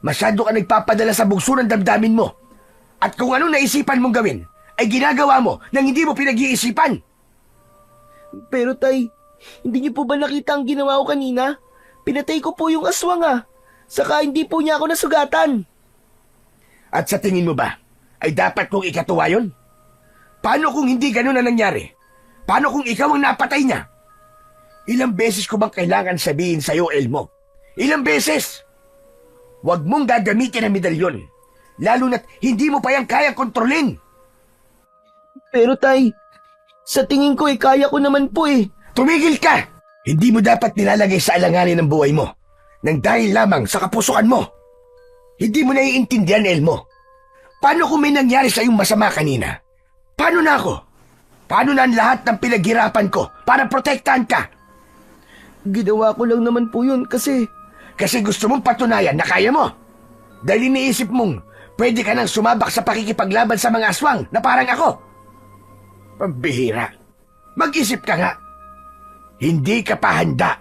Masyado ka nagpapadala sa bugso ng damdamin mo. At kung anong naisipan mong gawin, ay ginagawa mo nang hindi mo pinag-iisipan. Pero Tay, hindi niyo po ba nakita ang ginawa ko kanina? Pinatay ko po yung aswang ah. Saka hindi po niya ako nasugatan. At sa tingin mo ba, ay dapat kong ikatuwa yun? Paano kung hindi ganun na nangyari? Paano kung ikaw ang napatay niya? Ilang beses ko bang kailangan sabihin sa'yo, Elmo? Ilang beses? Huwag mong gagamitin ang medalyon, lalo na't hindi mo pa yan kayang kontrolin. Pero Tay, sa tingin ko kaya ko naman po eh. Tumigil ka! Hindi mo dapat nilalagay sa alanganin ng buhay mo nang dahil lamang sa kapusuan mo. Hindi mo naiintindihan, Elmo. Paano kung may nangyari sa iyong masama kanina? Paano na ako? Paano na ang lahat ng pinaghirapan ko para protektahan ka? Ginawa ko lang naman po yun kasi... Kasi gusto mong patunayan na kaya mo. Dahil iniisip mong pwede ka nang sumabak sa pakikipaglaban sa mga aswang na parang ako. Pambihira. Mag-isip ka nga. Hindi ka pa handa.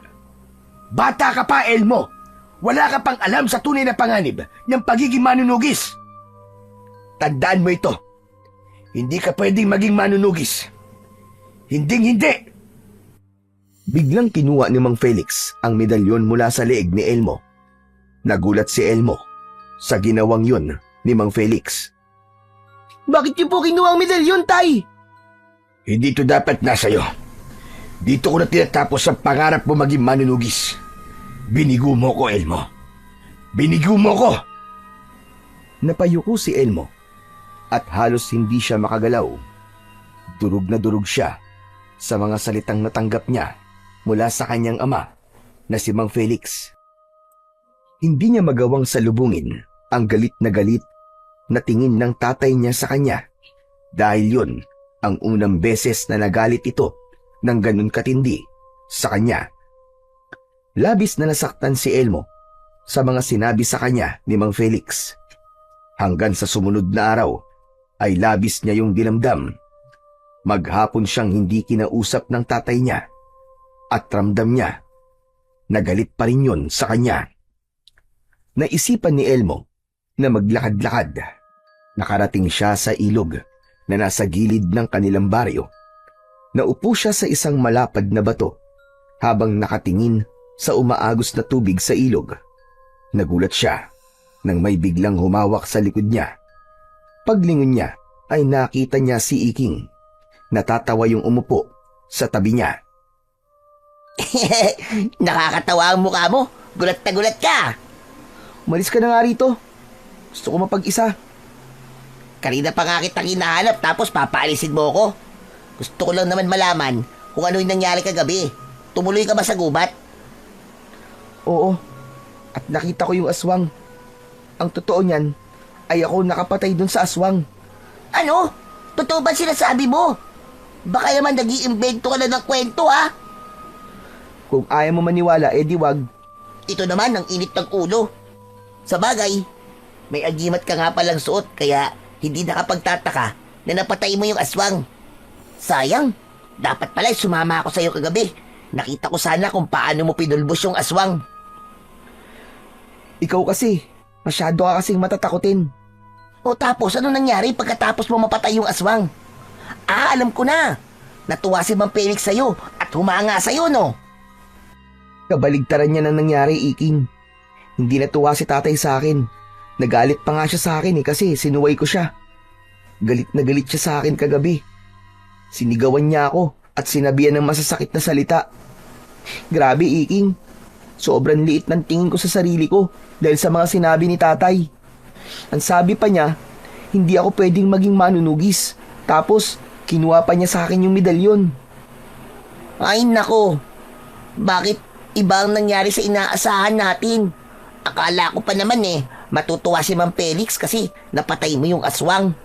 Bata ka pa, Elmo. Wala ka pang alam sa tunay na panganib ng pagiging manunugis. Tandaan mo ito. Hindi ka pwedeng maging manunugis. Hinding-hindi. Biglang kinuha ni Mang Felix ang medalyon mula sa leeg ni Elmo. Nagulat si Elmo sa ginawang yun ni Mang Felix. Bakit niyo po kinuha ang medalyon, Tay? Hindi ito dapat nasa iyo. Dito ko na tinatapos ang pangarap mo maging manunugis. Binigo mo ko, Elmo. Binigo mo ko! Napayuko si Elmo at halos hindi siya makagalaw. Durog na durog siya sa mga salitang natanggap niya mula sa kanyang ama na si Mang Felix. Hindi niya magawang salubungin ang galit na tingin ng tatay niya sa kanya dahil yun ang unang beses na nagalit ito ng ganun katindi sa kanya. Labis na nasaktan si Elmo sa mga sinabi sa kanya ni Mang Felix. Hanggang sa sumunod na araw ay labis niya yung dinamdam. Maghapon siyang hindi kinausap ng tatay niya at ramdam niya na galit pa rin yun sa kanya. Naisipan ni Elmo na maglakad-lakad. Nakarating siya sa ilog na nasa gilid ng kanilang baryo. Naupo siya sa isang malapad na bato habang nakatingin sa umaagos na tubig sa ilog. Nagulat siya nang may biglang humawak sa likod niya. Paglingon niya ay nakita niya si Iking. Natatawa yung umupo sa tabi niya. Nakakatawa ang mukha mo. Gulat na gulat ka. Umalis ka na nga rito. Gusto ko mapag-isa. Kanina pa nga kitang hinahanap tapos papaalisin mo ako. Gusto ko lang naman malaman kung ano yung nangyari kagabi. Tumuloy ka ba sa gubat? Oo. At nakita ko yung aswang. Ang totoo niyan ay ako nakapatay dun sa aswang. Ano? Totoo ba sinasabi mo? Baka naman nag-iimbento ka na ng kwento, ha? Kung ayaw mo maniwala, di wag. Ito naman ang init ng ulo. Sa bagay, may agimat ka nga palang suot kaya hindi nakapagtataka na napatay mo yung aswang. Sayang, dapat pala sumama ako sa'yo kagabi. Nakita ko sana kung paano mo pinulbos yung aswang. Ikaw kasi, masyado ka kasing matatakutin. O tapos, ano nangyari pagkatapos mo mapatay yung aswang? Alam ko na. Natuwa si Mang Felix sa'yo at humanga sa'yo, no? Kabaligtaran niya na nangyari, Iking. Hindi natuwa si tatay sa akin. Nagalit pa nga siya sa akin kasi sinuway ko siya. Galit na galit siya sa akin kagabi. Sinigawan niya ako at sinabihan ng masasakit na salita. Grabe, Iking. Sobrang liit ng tingin ko sa sarili ko dahil sa mga sinabi ni tatay. Ang sabi pa niya, hindi ako pwedeng maging manunugis. Tapos, kinuha pa niya sa akin yung medalyon. Ay nako, bakit iba ang nangyari sa inaasahan natin? Akala ko pa naman Matutuwa si Mang Felix kasi napatay mo yung aswang.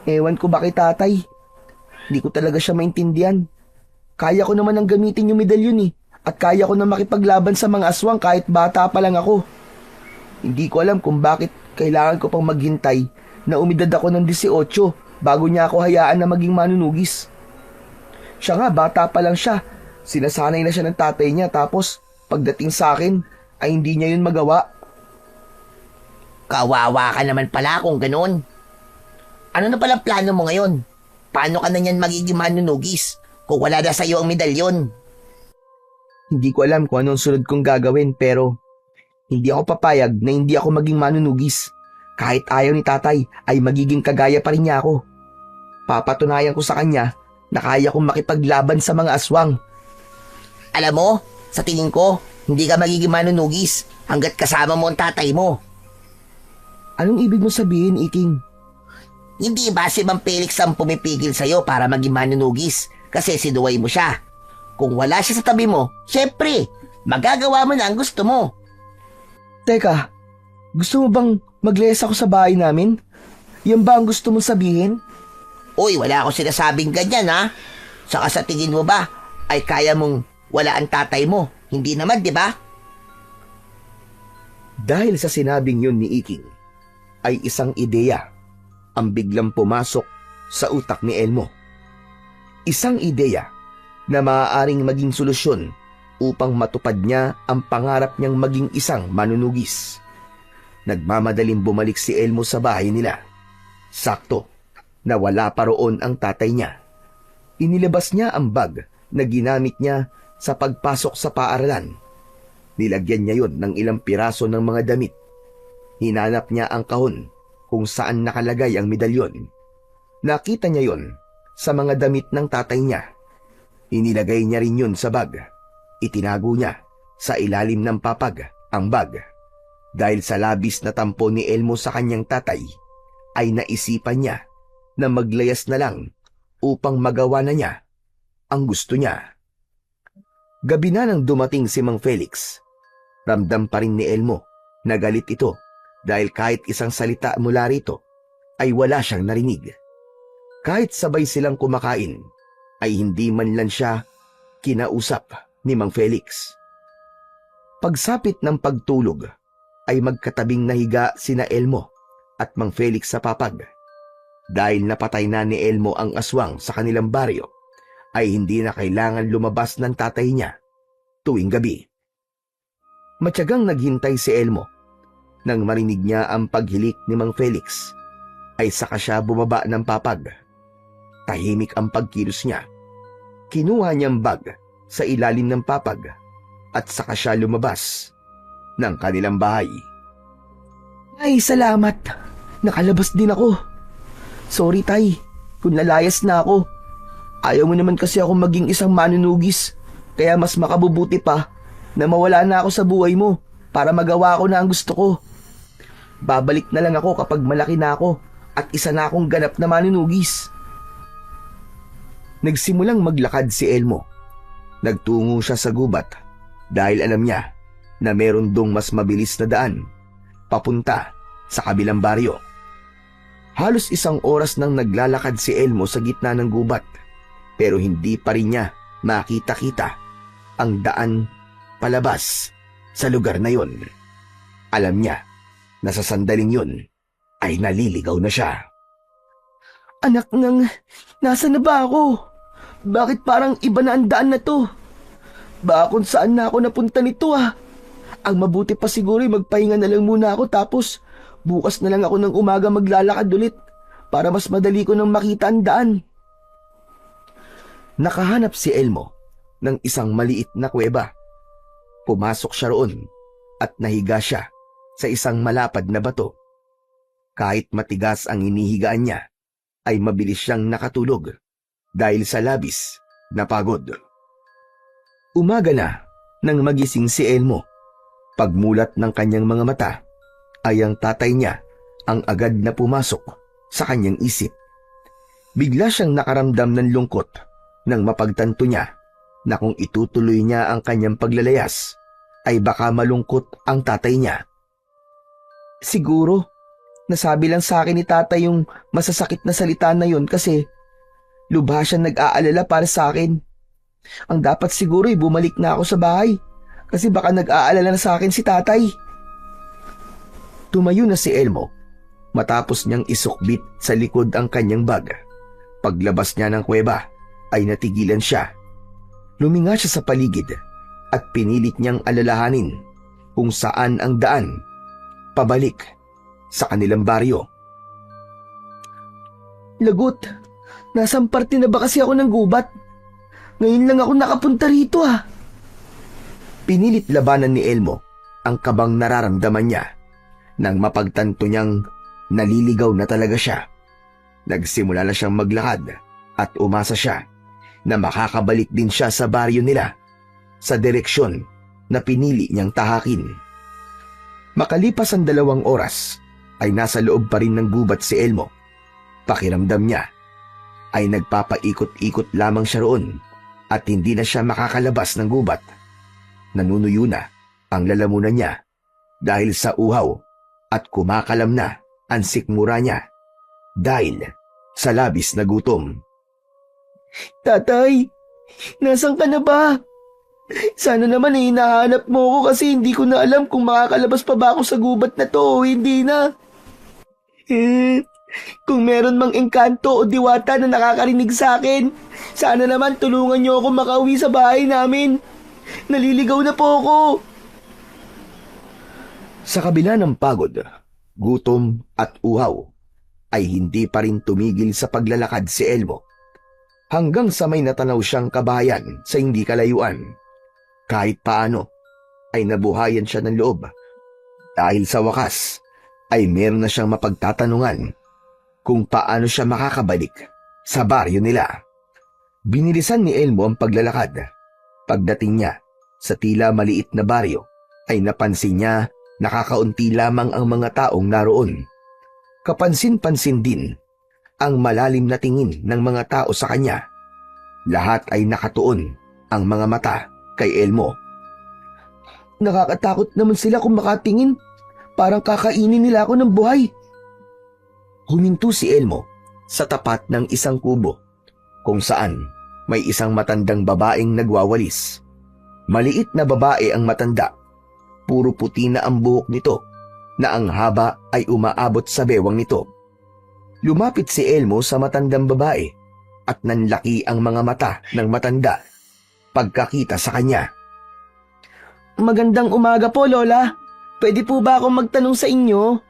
Ewan ko ba kay tatay. Hindi ko talaga siya maintindihan. Kaya ko naman ang gamitin yung medalyon eh. At kaya ko na makipaglaban sa mga aswang kahit bata pa lang ako. Hindi ko alam kung bakit kailangan ko pang maghintay na umidad ako ng 18 bago niya ako hayaan na maging manunugis. Siya nga, bata pa lang siya. Sinasanay na siya ng tatay niya tapos pagdating sa akin ay hindi niya yun magawa. Kawawa ka naman pala kung ganun. Ano na palang plano mo ngayon? Paano ka na niyan magiging manunugis kung wala na sa'yo ang medalyon? Hindi ko alam kung anong sunod kong gagawin pero hindi ako papayag na hindi ako maging manunugis. Kahit ayaw ni tatay ay magiging kagaya pa rin niya ako. Papatunayan ko sa kanya na kaya kong makipaglaban sa mga aswang. Alam mo, sa tingin ko, hindi ka magiging manunugis hanggat kasama mo ang tatay mo. Anong ibig mo sabihin, Iking? Hindi ba si Mang Felix ang pumipigil sa'yo para maging manunugis kasi sinuway mo siya? Kung wala siya sa tabi mo, syempre, magagawa mo na ang gusto mo. Teka, gusto mo bang maglayas ako sa bahay namin? Yan ba ang gusto mong sabihin? Uy, wala akong sinasabing ganyan ha. Saka sa tingin mo ba, ay kaya mong wala ang tatay mo? Hindi naman, di ba? Dahil sa sinabing yun ni Iking, ay isang ideya ang biglang pumasok sa utak ni Elmo. Isang ideya na maaaring maging solusyon upang matupad niya ang pangarap niyang maging isang manunugis. Nagmamadaling bumalik si Elmo sa bahay nila. Sakto na wala pa roon ang tatay niya. Inilabas niya ang bag na ginamit niya sa pagpasok sa paaralan. Nilagyan niya yon ng ilang piraso ng mga damit. Hinanap niya ang kahon kung saan nakalagay ang medalyon. Nakita niya yon sa mga damit ng tatay niya. Inilagay niya rin yun sa bag. Itinago niya sa ilalim ng papag ang bag. Dahil sa labis na tampo ni Elmo sa kanyang tatay, ay naisipan niya na maglayas na lang upang magawa na niya ang gusto niya. Gabi na nang dumating si Mang Felix. Ramdam pa rin ni Elmo na galit ito dahil kahit isang salita mula rito ay wala siyang narinig. Kahit sabay silang kumakain, ay hindi man lang siya kinausap ni Mang Felix. Pagsapit ng pagtulog, ay magkatabing nahiga sina Elmo at Mang Felix sa papag. Dahil napatay na ni Elmo ang aswang sa kanilang baryo, ay hindi na kailangan lumabas ng tatay niya tuwing gabi. Matyagang naghintay si Elmo. Nang marinig niya ang paghilik ni Mang Felix, ay saka siya bumaba ng papag. Tahimik ang pagkilos niya. Kinuha niyang bag sa ilalim ng papag at saka siya lumabas ng kanilang bahay. Ay, salamat. Nakalabas din ako. Sorry, tay. Kung lalayas na ako. Ayaw mo naman kasi ako maging isang manunugis. Kaya mas makabubuti pa na mawala na ako sa buhay mo para magawa ko na ang gusto ko. Babalik na lang ako kapag malaki na ako at isa na akong ganap na manunugis. Nagsimulang maglakad si Elmo. Nagtungo siya sa gubat dahil alam niya na meron dong mas mabilis na daan papunta sa kabilang baryo. Halos isang oras nang naglalakad si Elmo sa gitna ng gubat pero hindi pa rin niya makita-kita ang daan palabas sa lugar na yon. Alam niya na sa sandaling yun ay naliligaw na siya. Anak ng, nasa na ba ako? Bakit parang iba na ang daan na to? Baka kung saan na ako napunta nito ah. Ang mabuti pa siguro ay magpahinga na lang muna ako tapos bukas na lang ako ng umaga maglalakad ulit para mas madali ko nang makita ang daan. Nakahanap si Elmo ng isang maliit na kuweba. Pumasok siya roon at nahiga siya sa isang malapad na bato. Kahit matigas ang inihigaan niya, ay mabilis siyang nakatulog dahil sa labis na pagod. Umaga na nang magising si Elmo. Pagmulat ng kanyang mga mata, ay ang tatay niya ang agad na pumasok sa kanyang isip. Bigla siyang nakaramdam ng lungkot nang mapagtanto niya na kung itutuloy niya ang kanyang paglalayas, ay baka malungkot ang tatay niya. Siguro, nasabi lang sa akin ni tatay yung masasakit na salita na yun kasi lubha siyang nag-aalala para sa akin. Ang dapat siguro ay bumalik na ako sa bahay kasi baka nag-aalala na sa akin si tatay. Tumayo na si Elmo matapos niyang isukbit sa likod ang kanyang bag. Paglabas niya ng kuweba ay natigilan siya. Luminga siya sa paligid at pinilit niyang alalahanin kung saan ang daan pabalik sa kanilang baryo. Lagot, nasang parte na ba kasi ako ng gubat? Ngayon lang ako nakapunta rito ah. Pinilit labanan ni Elmo ang kabang nararamdaman niya nang mapagtanto niyang naliligaw na talaga siya. Nagsimula na siyang maglakad at umasa siya na makakabalik din siya sa baryo nila sa direksyon na pinili niyang tahakin. Makalipas ang 2 oras ay nasa loob pa rin ng gubat si Elmo. Pakiramdam niya ay nagpapaikot-ikot lamang siya roon at hindi na siya makakalabas ng gubat. Nanunuyo na ang lalamunan niya dahil sa uhaw at kumakalam na ang sikmura niya dahil sa labis na gutom. Tatay, nasan ka na ba? Sana naman ay hinahanap mo ko kasi hindi ko na alam kung makakalabas pa ba ako sa gubat na to o hindi na. Kung meron mang engkanto o diwata na nakakarinig sa akin, sana naman tulungan niyo ako makauwi sa bahay namin. Naliligaw na po ako. Sa kabila ng pagod, gutom at uhaw, ay hindi pa rin tumigil sa paglalakad si Elmo. Hanggang sa may natanaw siyang kabahayan sa hindi kalayuan. Kahit paano, ay nabuhayan siya ng loob. Dahil sa wakas, ay meron na siyang mapagtatanungan kung paano siya makakabalik sa baryo nila. Binilisan ni Elmo ang paglalakad. Pagdating niya sa tila maliit na baryo, ay napansin niya nakakaunti lamang ang mga taong naroon. Kapansin-pansin din ang malalim na tingin ng mga tao sa kanya. Lahat ay nakatuon ang mga mata kay Elmo. Nakakatakot naman sila kung makatingin. Parang kakainin nila ako ng buhay. Huminto si Elmo sa tapat ng isang kubo kung saan may isang matandang babaeng nagwawalis. Maliit na babae ang matanda. Puro puti na ang buhok nito na ang haba ay umaabot sa bewang nito. Lumapit si Elmo sa matandang babae at nanlaki ang mga mata ng matanda pagkakita sa kanya. Magandang umaga po, Lola. Pwede po ba akong magtanong sa inyo?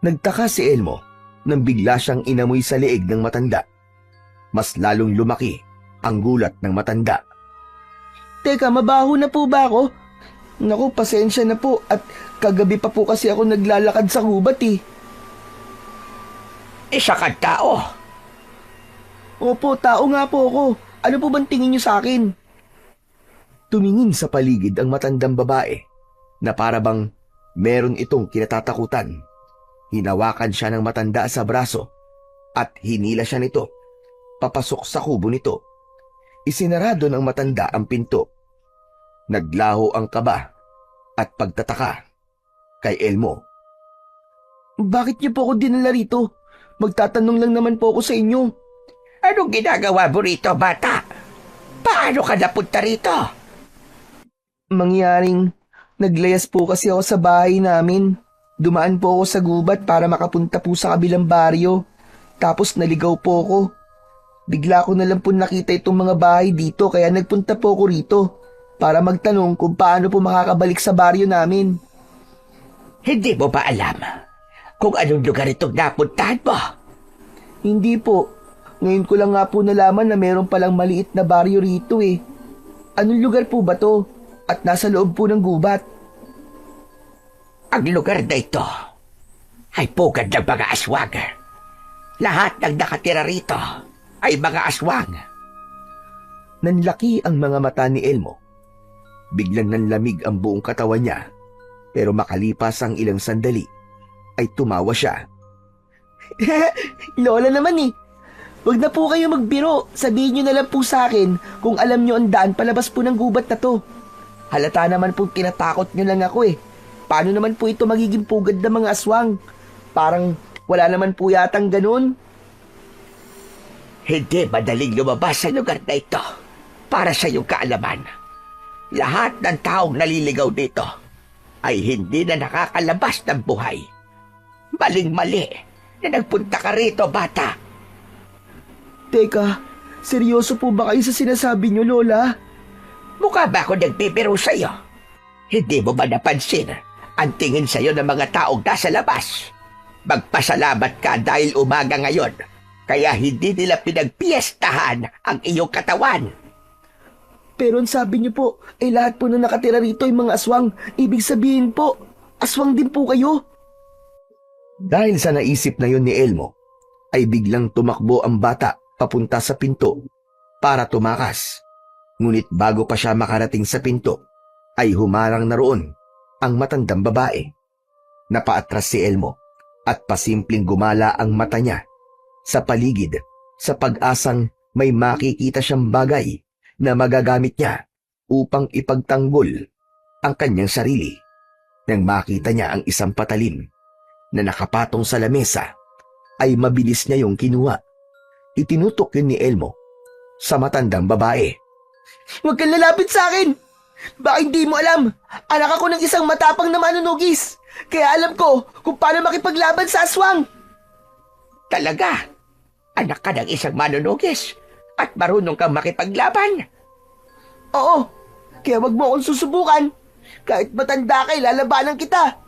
Nagtaka si Elmo nang bigla siyang inamoy sa leeg ng matanda. Mas lalong lumaki ang gulat ng matanda. Teka, mabaho na po ba ako? Naku, pasensya na po at kagabi pa po kasi ako naglalakad sa gubat eh. Isa kang tao. Opo, tao nga po ako. Ano po bang tingin niyo sa akin? Tumingin sa paligid ang matandang babae na para bang meron itong kinatatakutan. Hinawakan siya ng matanda sa braso at hinila siya nito papasok sa kubo nito. Isinarado ng matanda ang pinto. Naglaho ang kaba at pagtataka kay Elmo. Bakit niyo po ako dinala rito? Magtatanong lang naman po ako sa inyo. Anong ginagawa mo rito, bata? Paano ka napunta rito? Mangyaring naglayas po kasi ako sa bahay namin. Dumaan po ako sa gubat para makapunta po sa kabilang baryo. Tapos naligaw po ako. Bigla ko na lang po nakita itong mga bahay dito kaya nagpunta po ako rito para magtanong kung paano po makakabalik sa baryo namin. Hindi mo ba alam kung anong lugar itong napuntahan mo? Hindi po. Ngayon ko lang nga po nalaman na meron palang maliit na baryo rito eh. Anong lugar po ba to? At nasa loob po ng gubat. Ang lugar na ito ay pugad ng mga aswang. Lahat ng nakatira rito ay mga aswang. Nanlaki ang mga mata ni Elmo. Biglang nanlamig ang buong katawan niya. Pero makalipas ang ilang sandali, ay tumawa siya. Lola naman eh. Huwag na po kayo magbiro. Sabihin nyo na lang po sa akin kung alam nyo ang daan palabas po ng gubat na to. Halata naman po kinatakot nyo lang ako eh. Paano naman po ito magiging pugad ng mga aswang? Parang wala naman po yatang ganun. Hindi madaling lumabas sa lugar na ito para sa iyong kaalaman. Lahat ng taong naliligaw dito ay hindi na nakakalabas ng buhay. Maling-mali na nagpunta ka rito, bata. Teka, seryoso po ba kayo sa sinasabi niyo, Lola? Mukha ba ako nagbibiro sa iyo? Hindi mo ba napansin ang tingin sa iyo ng mga taong nasa labas? Magpasalamat ka dahil umaga ngayon, kaya hindi nila pinagpiestahan ang iyong katawan. Pero ang sabi niyo po, lahat po na nakatira rito ay mga aswang. Ibig sabihin po, aswang din po kayo. Dahil sa naisip na yon ni Elmo, ay biglang tumakbo ang bata papunta sa pinto para tumakas. Ngunit bago pa siya makarating sa pinto, ay humarang na roon ang matandang babae. Napaatras si Elmo at pasimpleng gumala ang mata niya sa paligid sa pag-asang may makikita siyang bagay na magagamit niya upang ipagtanggol ang kanyang sarili. Nang makita niya ang isang patalim na nakapatong sa lamesa, ay mabilis niya yung kinuha. Itinutok yun ni Elmo sa matandang babae. Huwag kang lalapit sa akin! Baka hindi mo alam, anak ako ng isang matapang na manunugis. Kaya alam ko kung paano makipaglaban sa aswang. Talaga? Anak ka ng isang manunugis at marunong kang makipaglaban? Oo, kaya wag mo akong susubukan. Kahit matanda ka, lalabanan kita.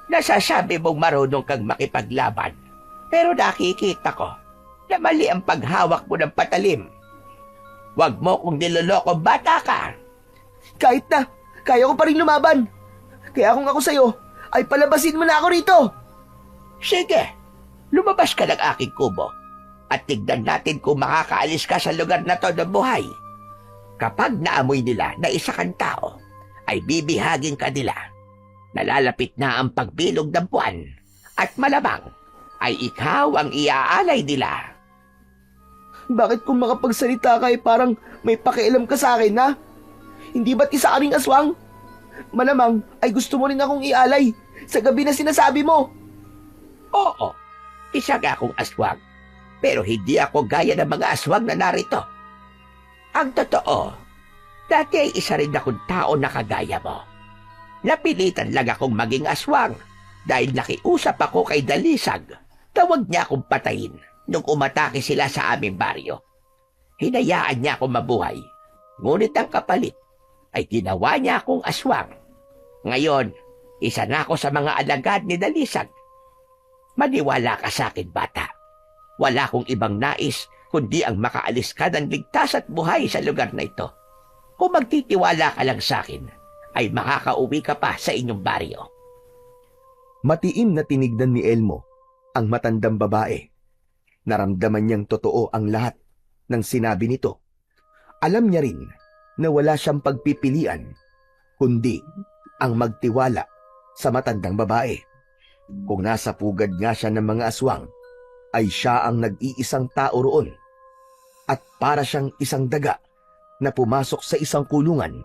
Nasasabi mong marunong kang makipaglaban, pero nakikita ko na mali ang paghawak mo ng patalim. Huwag mo kong niloloko, bata ka. Kahit na, kaya ko pa rin lumaban. Kaya kung ako sa'yo, ay palabasin mo na ako rito. Sige, lumabas ka ng aking kubo at tignan natin kung makakaalis ka sa lugar na to ng buhay. Kapag naamoy nila na isa kang tao, ay bibihagin ka nila. Nalalapit na ang pagbilog ng buwan at malamang ay ikaw ang iaalay nila. Bakit kung makapagsalita ka ay parang may pakialam ka sa akin, ha? Hindi ba't isa ka ring aswang? Malamang ay gusto mo rin akong ialay sa gabi na sinasabi mo. Oo, isa nga akong aswang, pero hindi ako gaya ng mga aswang na narito. Ang totoo, dati ay isa rin akong tao na kagaya mo. Napilitan lang akong maging aswang dahil nakiusap ako kay Dalisag na huwag niya akong patayin nung umatake sila sa aming baryo. Hinayaan niya akong mabuhay, ngunit ang kapalit ay ginawa niya akong aswang. Ngayon, isa na ako sa mga alagad ni Dalisag. Maniwala ka sa akin, bata. Wala akong ibang nais kundi ang makaalis ka ng ligtas at buhay sa lugar na ito. Kung magtitiwala ka lang sa akin, ay makakauwi ka pa sa inyong baryo. Matiim na tinignan ni Elmo ang matandang babae. Naramdaman niyang totoo ang lahat ng sinabi nito. Alam niya rin na wala siyang pagpipilian, kundi ang magtiwala sa matandang babae. Kung nasa pugad nga siya ng mga aswang, ay siya ang nag-iisang tao roon. At para siyang isang daga na pumasok sa isang kulungan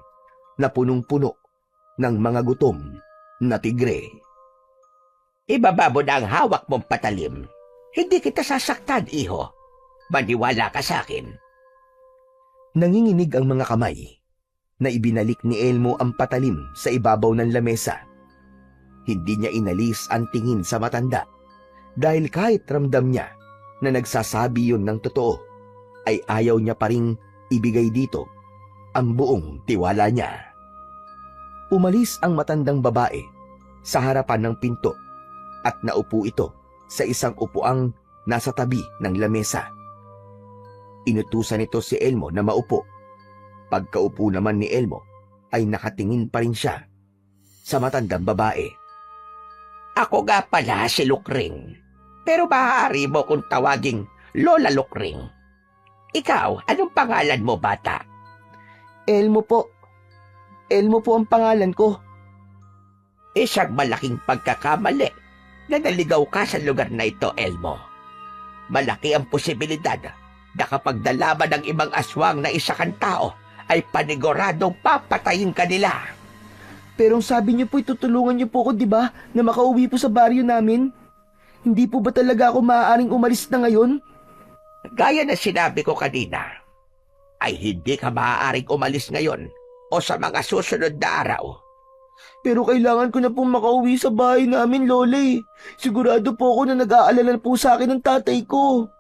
na punong-puno ng mga gutom na tigre. Ibaba mo na ang hawak mong patalim. Hindi kita sasaktan, iho. Maniwala ka sa akin. Nanginginig ang mga kamay na ibinalik ni Elmo ang patalim sa ibabaw ng lamesa. Hindi niya inalis ang tingin sa matanda dahil kahit ramdam niya na nagsasabi yun ng totoo, ay ayaw niya pa ring ibigay dito ang buong tiwala niya. Umalis ang matandang babae sa harapan ng pinto at naupo ito sa isang upuang nasa tabi ng lamesa. Inutusan nito si Elmo na maupo. Pagkaupo naman ni Elmo ay nakatingin pa rin siya sa matandang babae. Ako nga pala si Lukring, pero maaari mo kung tawaging Lola Lukring. Ikaw, anong pangalan mo, bata? Elmo po. Elmo po ang pangalan ko. Isang malaking pagkakamali na naligaw ka sa lugar na ito, Elmo. Malaki ang posibilidad na kapag nalaman ng ibang aswang na isa kang tao, ay paniguradong papatayin ka nila. Pero ang sabi niyo po, itutulungan niyo po ako, di ba? Na makauwi po sa baryo namin. Hindi po ba talaga ako maaaring umalis na ngayon? Gaya na sinabi ko kanina, ay hindi ka maaaring umalis ngayon o sa mga susunod na araw. Pero kailangan ko na pong makauwi sa bahay namin, Lola eh. Sigurado po ako na nag-aalala po sa akin ng tatay ko.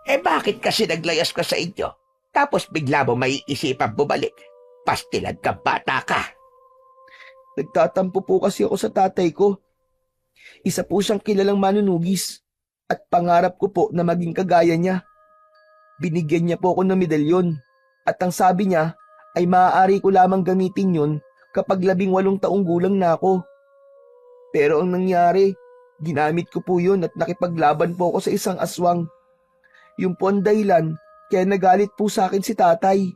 Eh bakit kasi naglayas ka sa inyo? Tapos bigla mo may isipang bumalik. Pastilan ka, bata ka. Nagtatampo po kasi ako sa tatay ko. Isa po siyang kilalang manunugis at pangarap ko po na maging kagaya niya. Binigyan niya po ako ng medalyon at ang sabi niya ay maaari ko lamang gamitin yun kapag 18 taong gulang na ako. Pero ang nangyari, ginamit ko po yun at nakipaglaban po ako sa isang aswang. Yung po ang dahilan kaya nagalit po sa akin si tatay.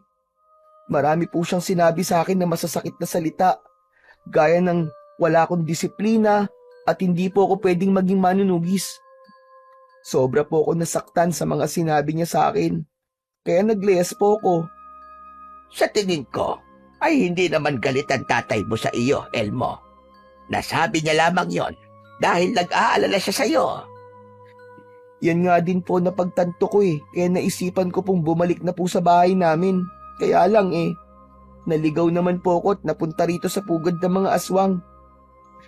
Marami po siyang sinabi sa akin na masasakit na salita. Gaya ng wala akong disiplina at hindi po ako pwedeng maging manunugis. Sobra po ako nasaktan sa mga sinabi niya sa akin. Kaya nagleyas po ako. Sa tingin ko, ay hindi naman galit ang tatay mo sa iyo, Elmo. Nasabi niya lamang yon dahil nag-aalala siya sa iyo. Yan nga din po na pagtanto ko eh. Kaya naisipan ko pong bumalik na po sa bahay namin. Kaya lang naligaw naman po ako at napunta rito sa pugad ng mga aswang.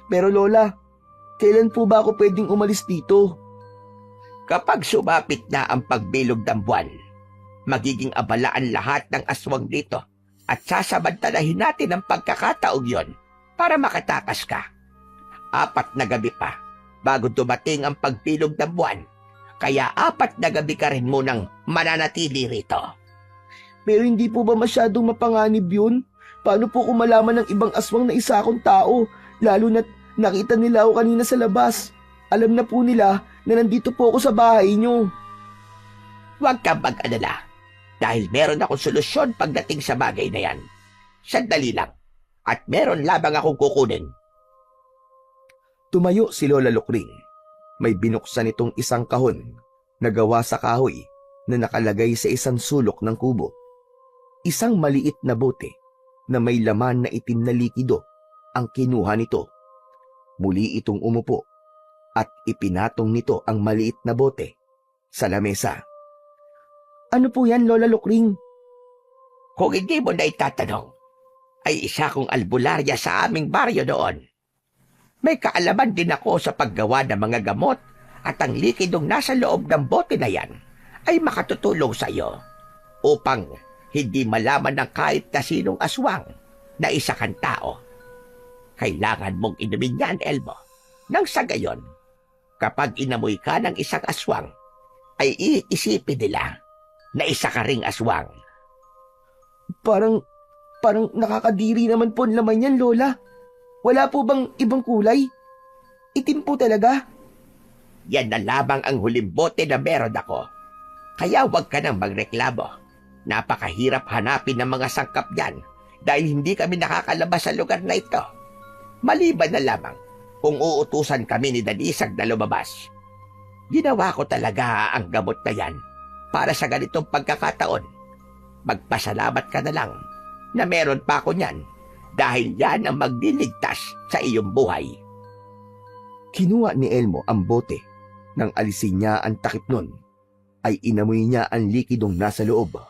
Pero Lola, kailan po ba ako pwedeng umalis dito? Kapag sumapit na ang pagbilog ng buwan, magiging abala ang lahat ng aswang dito at sasamantalahin natin ang pagkakataong yon para makatakas ka. 4 na gabi pa bago dumating ang pagbilog ng buwan, kaya 4 na gabi ka rin munang mananatili rito. Pero hindi po ba masyadong mapanganib yun? Paano po kung malaman ng ibang aswang na isa akong tao, lalo na't nakita nila ako kanina sa labas? Alam na po nila na nandito po ako sa bahay niyo. Huwag kang mag-alala dahil meron akong solusyon pagdating sa bagay na yan. Sandali lang at meron labang akong kukunin. Tumayo si Lola Lukring. May binuksan itong isang kahon na gawa sa kahoy na nakalagay sa isang sulok ng kubo. Isang maliit na bote na may laman na itim na likido ang kinuha nito. Muli itong umupo at ipinatong nito ang maliit na bote sa lamesa. Ano po yan, Lola Lukring? Kung hindi mo na itatanong, ay isa kong albularya sa aming baryo noon. May kaalaman din ako sa paggawa ng mga gamot at ang likidong nasa loob ng bote na yan ay makatutulong sa iyo upang hindi malaman ng kahit na sinong aswang na isa kang tao. Kailangan mong inumin yan, Elmo. Nang sa gayon, kapag inamoy ka ng isang aswang, ay iisipin nila na isa ka ring aswang. Parang nakakadiri naman po ang laman yan, Lola. Wala po bang ibang kulay? Itim po talaga. Yan na lamang ang huling bote na meron ako. Kaya huwag ka nang magreklamo. Napakahirap hanapin ng mga sangkap yan dahil hindi kami nakakalabas sa lugar na ito. Maliban na lamang kung uutusan kami ni Danisag na lumabas. Ginawa ko talaga ang gamot na yan para sa ganitong pagkakataon. Magpasalamat ka na lang na meron pa ako niyan dahil yan ang magliligtas sa iyong buhay. Kinuha ni Elmo ang bote. Nang alisin niya ang takip nun, ay inamoy niya ang likidong nasa loob.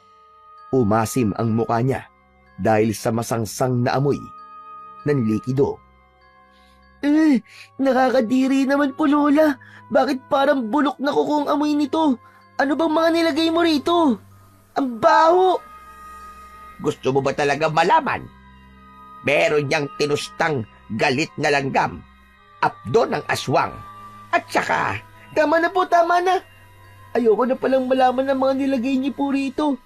Umasim ang mukha niya dahil sa masangsang na amoy ng likido. Nakakadiri naman po, Lola. Bakit parang bulok na kuko ang amoy nito? Ano bang mga nilagay mo rito? Ang baho! Gusto mo ba talaga malaman? Meron niyang tinustang galit na langgam, apdo ng aswang, at saka... Tama na po, tama na. Ayoko na palang malaman ng mga nilagay niyo po rito.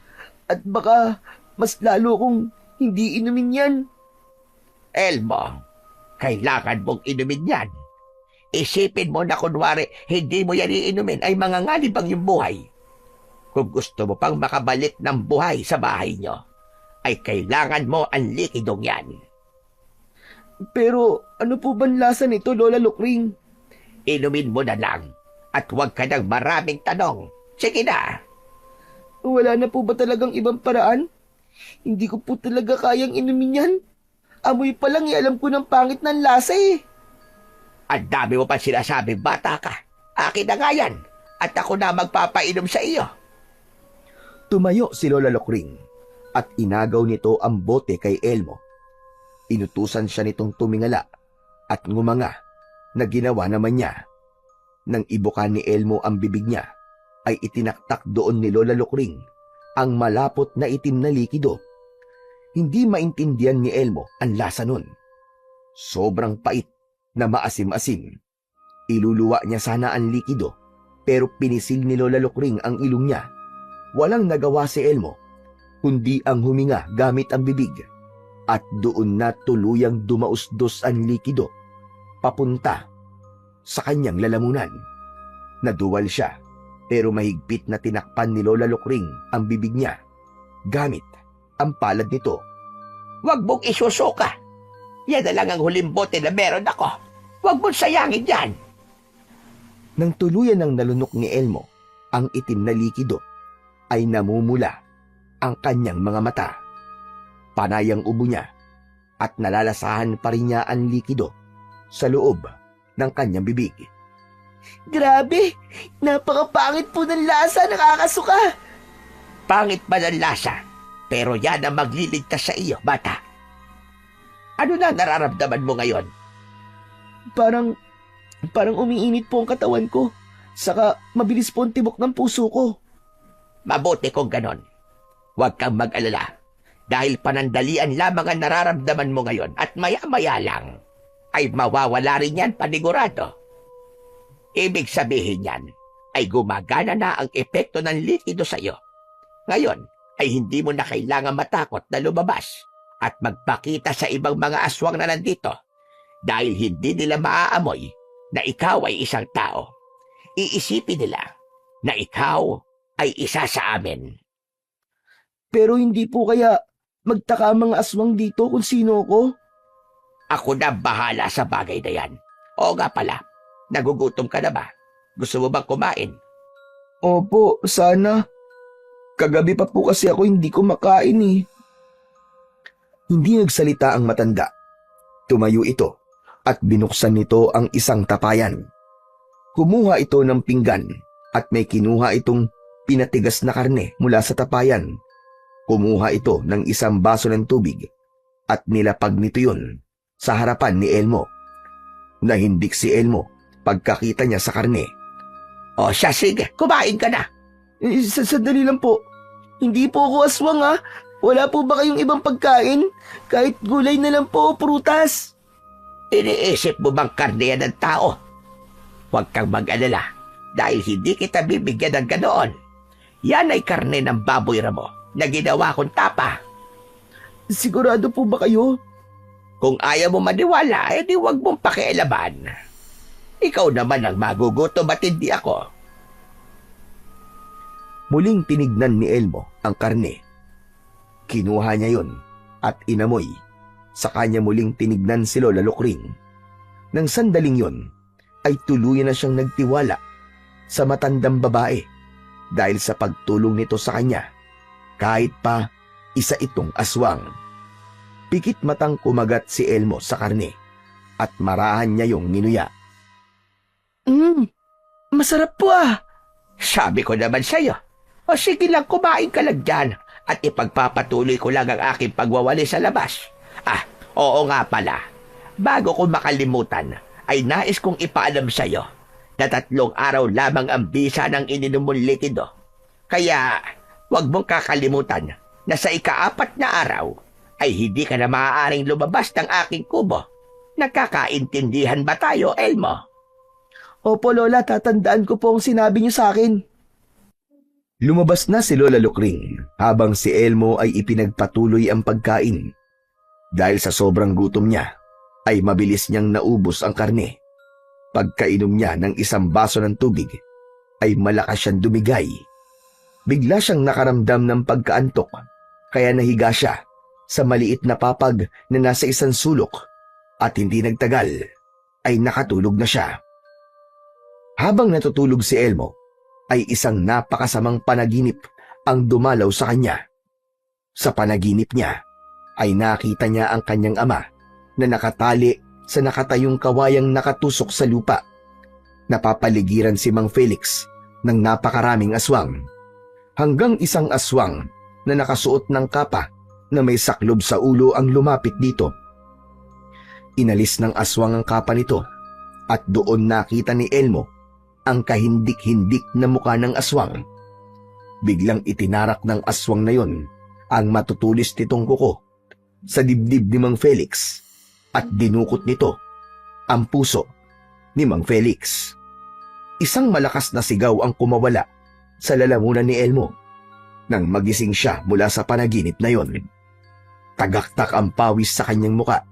At baka mas lalo kong hindi inumin yan. Elmo, kailangan mong inumin yan. Isipin mo na kunwari hindi mo yan iinumin ay manganganib ang iyong buhay. Kung gusto mo pang makabalik ng buhay sa bahay nyo, ay kailangan mo ang likidong yan. Pero ano po bang lasa nito, Lola Lukring? Inumin mo na lang at huwag ka ng maraming tanong. Sige na. Wala na po ba talagang ibang paraan? Hindi ko po talaga kayang inumin yan. Amoy pa lang alam ko ng pangit ng lasa eh. Ang dami mo pa sinasabing bata ka. Akin na nga yan. At ako na magpapainom sa iyo. Tumayo si Lola Lokring at inagaw nito ang bote kay Elmo. Inutusan siya nitong tumingala at ngumanga na ginawa naman niya. Nang ibuka ni Elmo ang bibig niya, ay itinaktak doon ni Lola Lokring ang malapot na itim na likido. Hindi maintindihan ni Elmo ang lasa nun. Sobrang pait na maasim-asim. Iluluwa niya sana ang likido, pero pinisil ni Lola Lokring ang ilong niya. Walang nagawa si Elmo, kundi ang huminga gamit ang bibig. At doon na tuluyang dumausdos ang likido, papunta sa kanyang lalamunan. Naduwal siya, pero mahigpit na tinakpan ni Lola Lokring ang bibig niya gamit ang palad nito. Huwag mong isusuka. Yan na lang ang huling bote na meron ako. Huwag mong sayangin yan. Nang tuluyan ng nalunok ni Elmo ang itim na likido, ay namumula ang kanyang mga mata. Panay ang ubo niya at nalalasahan pa rin niya ang likido sa loob ng kanyang bibig. Grabe, napakapangit po ng lasa, nakakasuka. Pangit ba ng lasa? Pero yan ang magliligtas sa iyo, bata. Ano na nararamdaman mo ngayon? Parang umiinit po ang katawan ko. Saka mabilis po ang tibok ng puso ko. Mabuti kung ganon. Huwag kang mag-alala. Dahil panandalian lamang ang nararamdaman mo ngayon at maya-maya lang ay mawawala rin yan panigurado. Ibig sabihin yan ay gumagana na ang epekto ng likido sa iyo. Ngayon ay hindi mo na kailangan matakot na lumabas at magpakita sa ibang mga aswang na nandito dahil hindi nila maaamoy na ikaw ay isang tao. Iisipin nila na ikaw ay isa sa amin. Pero hindi po kaya magtaka ang mga aswang dito kung sino ko? Ako na bahala sa bagay na yan. Oo nga pala, nagugutom ka na ba? Gusto mo bang kumain? Opo, sana. Kagabi pa po kasi ako hindi kumakain eh. Hindi nagsalita ang matanda. Tumayo ito at binuksan nito ang isang tapayan. Kumuha ito ng pinggan at may kinuha itong pinatigas na karne mula sa tapayan. Kumuha ito ng isang baso ng tubig at nilapag nito yun sa harapan ni Elmo. Nahindik si Elmo pagkakita niya sa karne. O siya, sige, kumain ka na. Sandali lang po. Hindi po ako aswang ha. Wala po ba kayong ibang pagkain? Kahit gulay na lang po o prutas. Iniisip mo bang karne yan ng tao? Huwag kang mag-alala dahil hindi kita bibigyan ng ganoon. Yan ay karne ng baboy ramo na ginawa kong tapa. Sigurado po ba kayo? Kung ayaw mo maniwala, edi huwag mong pakialaman. Ikaw naman ang magugutom at hindi ako. Muling tinignan ni Elmo ang karne. Kinuha niya yon at inamoy. Sa kanya muling tinignan si Lola Lokring. Nang sandaling yon, ay tuluyan na siyang nagtiwala sa matandang babae dahil sa pagtulong nito sa kanya. Kahit pa isa itong aswang. Pikit matang kumagat si Elmo sa karne at marahan niya yung ninuya. Masarap po ah. Sabi ko naman sa'yo. O sige lang, kumain ka lang dyan at ipagpapatuloy ko lang ang aking pagwawali sa labas. Oo nga pala. Bago ko makalimutan, ay nais kong ipaalam sa'yo na 3 araw lamang ang bisa ng ininom mong likido. Kaya, huwag mong kakalimutan na sa ika-4 na araw ay hindi ka na maaaring lumabas ng aking kubo. Nagkakaintindihan ba tayo, Elmo? Opo Lola, tatandaan ko po ang sinabi niyo sa akin. Lumabas na si Lola Lokring habang si Elmo ay ipinagpatuloy ang pagkain. Dahil sa sobrang gutom niya, ay mabilis niyang naubos ang karne. Pagkainom niya ng isang baso ng tubig, ay malakas siyang dumigay. Bigla siyang nakaramdam ng pagkaantok, kaya nahiga siya sa maliit na papag na nasa isang sulok at hindi nagtagal ay nakatulog na siya. Habang natutulog si Elmo, ay isang napakasamang panaginip ang dumalaw sa kanya. Sa panaginip niya, ay nakita niya ang kanyang ama na nakatali sa nakatayong kawayang nakatusok sa lupa. Napapaligiran si Mang Felix ng napakaraming aswang, hanggang isang aswang na nakasuot ng kapa na may saklob sa ulo ang lumapit dito. Inalis ng aswang ang kapa nito at doon nakita ni Elmo ang kahindik-hindik na mukha ng aswang. Biglang itinarak ng aswang na yon ang matutulis nitong kuko sa dibdib ni Mang Felix at dinukot nito ang puso ni Mang Felix. Isang malakas na sigaw ang kumawala sa lalamunan ni Elmo nang magising siya mula sa panaginip na yon. Tagaktak ang pawis sa kanyang muka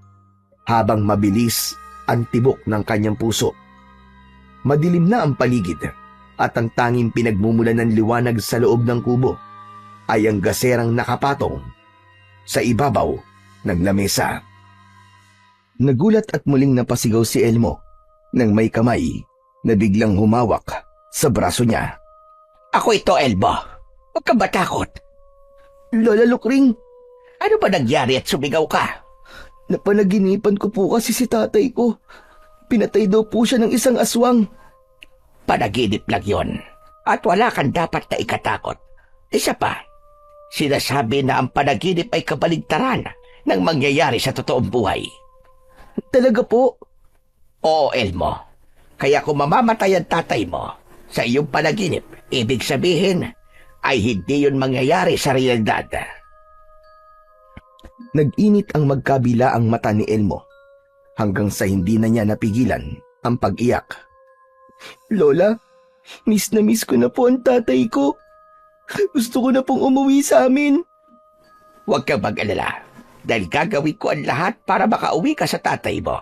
habang mabilis ang tibok ng kanyang puso. Madilim na ang paligid at ang tanging pinagmumulan ng liwanag sa loob ng kubo ay ang gaserang nakapatong sa ibabaw ng lamesa. Nagulat at muling napasigaw si Elmo nang may kamay na biglang humawak sa braso niya. Ako ito, Elmo. Huwag ka matakot. Lola Lukring, Ano ba nangyari at sumigaw ka? napanaginipan ko po kasi si tatay ko. Pinatay daw po siya ng isang aswang. Panaginip lang yon. At wala kang dapat na ikatakot. Isa pa, sinasabi na ang panaginip ay kabaligtaran ng mangyayari sa totoong buhay. Talaga po? Oo, Elmo. Kaya kung mamamatay ang tatay mo sa iyong panaginip, ibig sabihin ay hindi yun mangyayari sa realidad. Nag-init ang magkabila ang mata ni Elmo hanggang sa hindi na niya napigilan ang pag-iyak. Lola, miss na miss ko na po ang tatay ko. Gusto ko na pong umuwi sa amin. Huwag kang mag-alala dahil gagawin ko ang lahat para makauwi ka sa tatay mo.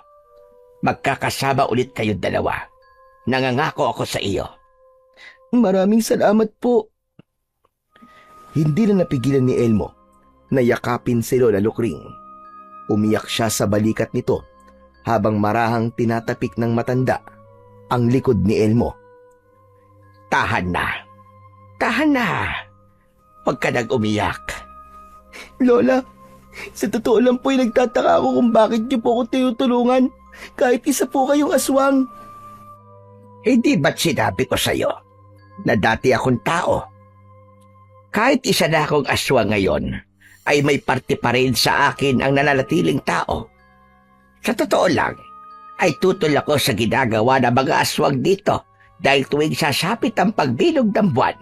Magkakasama ulit kayong dalawa. Nangangako ako sa iyo. Maraming salamat po. Hindi na napigilan ni Elmo na yakapin si Lola Lukring. Umiyak siya sa balikat nito habang marahang tinatapik ng matanda ang likod ni Elmo. Tahan na. Tahan na. Huwag ka nang umiyak. Lola, sa totoo lang po ay nagtataka ako kung bakit niyo po ako tinutulungan kahit isa po kayong aswang. Hindi ba't sinabi ko sa iyo na dati akong tao? Kahit isa na akong aswang ngayon, ay may parte pa rin sa akin ang nananatiling tao. Sa totoo lang, ay tutol ako sa ginagawa ng mga aswang dito dahil tuwing sasapit ang pagbilog ng buwan,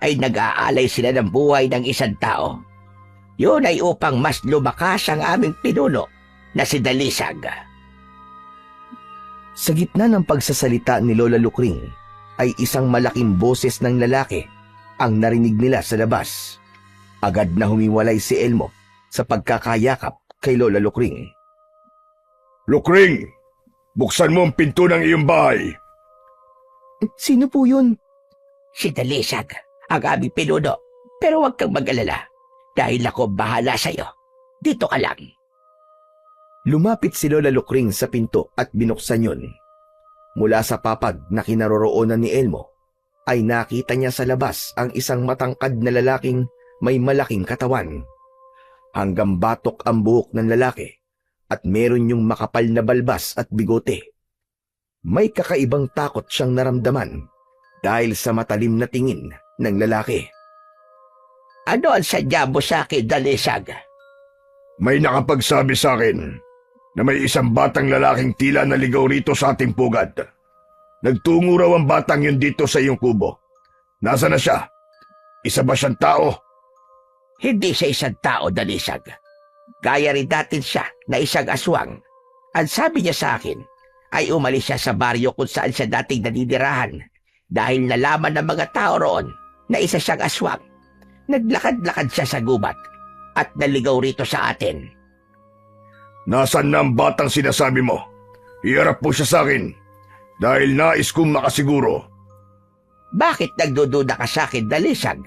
ay nag-aalay sila ng buhay ng isang tao. Yun ay upang mas lumakas ang aming pinuno na si Dalisag. Sa gitna ng pagsasalita ni Lola Lukring ay isang malaking boses ng lalaki ang narinig nila sa labas. Agad na humiwalay si Elmo sa pagkakayakap kay Lola Lukring. Lukring, buksan mo ang pinto ng iyong bahay. Sino po yun? Si Dalisag, ang aming pinuno. Pero huwag kang mag-alala dahil ako bahala sa iyo. Dito ka lang. Lumapit si Lola Lukring sa pinto at binuksan yun. Mula sa papag na kinaroroonan ni Elmo, ay nakita niya sa labas ang isang matangkad na lalaking may malaking katawan. Hanggang batok ang buhok ng lalaki at meron yung makapal na balbas at bigote. May kakaibang takot siyang naramdaman dahil sa matalim na tingin ng lalaki. Ano ang sadya mo sa akin, Dalisag? May nakapagsabi sa akin na may isang batang lalaking tila naligaw rito sa ating pugad. Nagtungo raw ang batang yun dito sa iyong kubo. Nasaan na siya? Isa ba siyang tao? Hindi siya isang tao, Dalisag. Gaya rin natin siya na isang aswang. Ang sabi niya sa akin ay umalis siya sa baryo kung saan siya dating naninirahan dahil nalaman ng mga tao roon na isa siyang aswang. Naglakad-lakad siya sa gubat at naligaw rito sa atin. Nasaan na ang batang sinasabi mo? Iharap mo siya sa akin dahil nais kong makasiguro. Bakit nagdududa ka sa akin, Dalisag?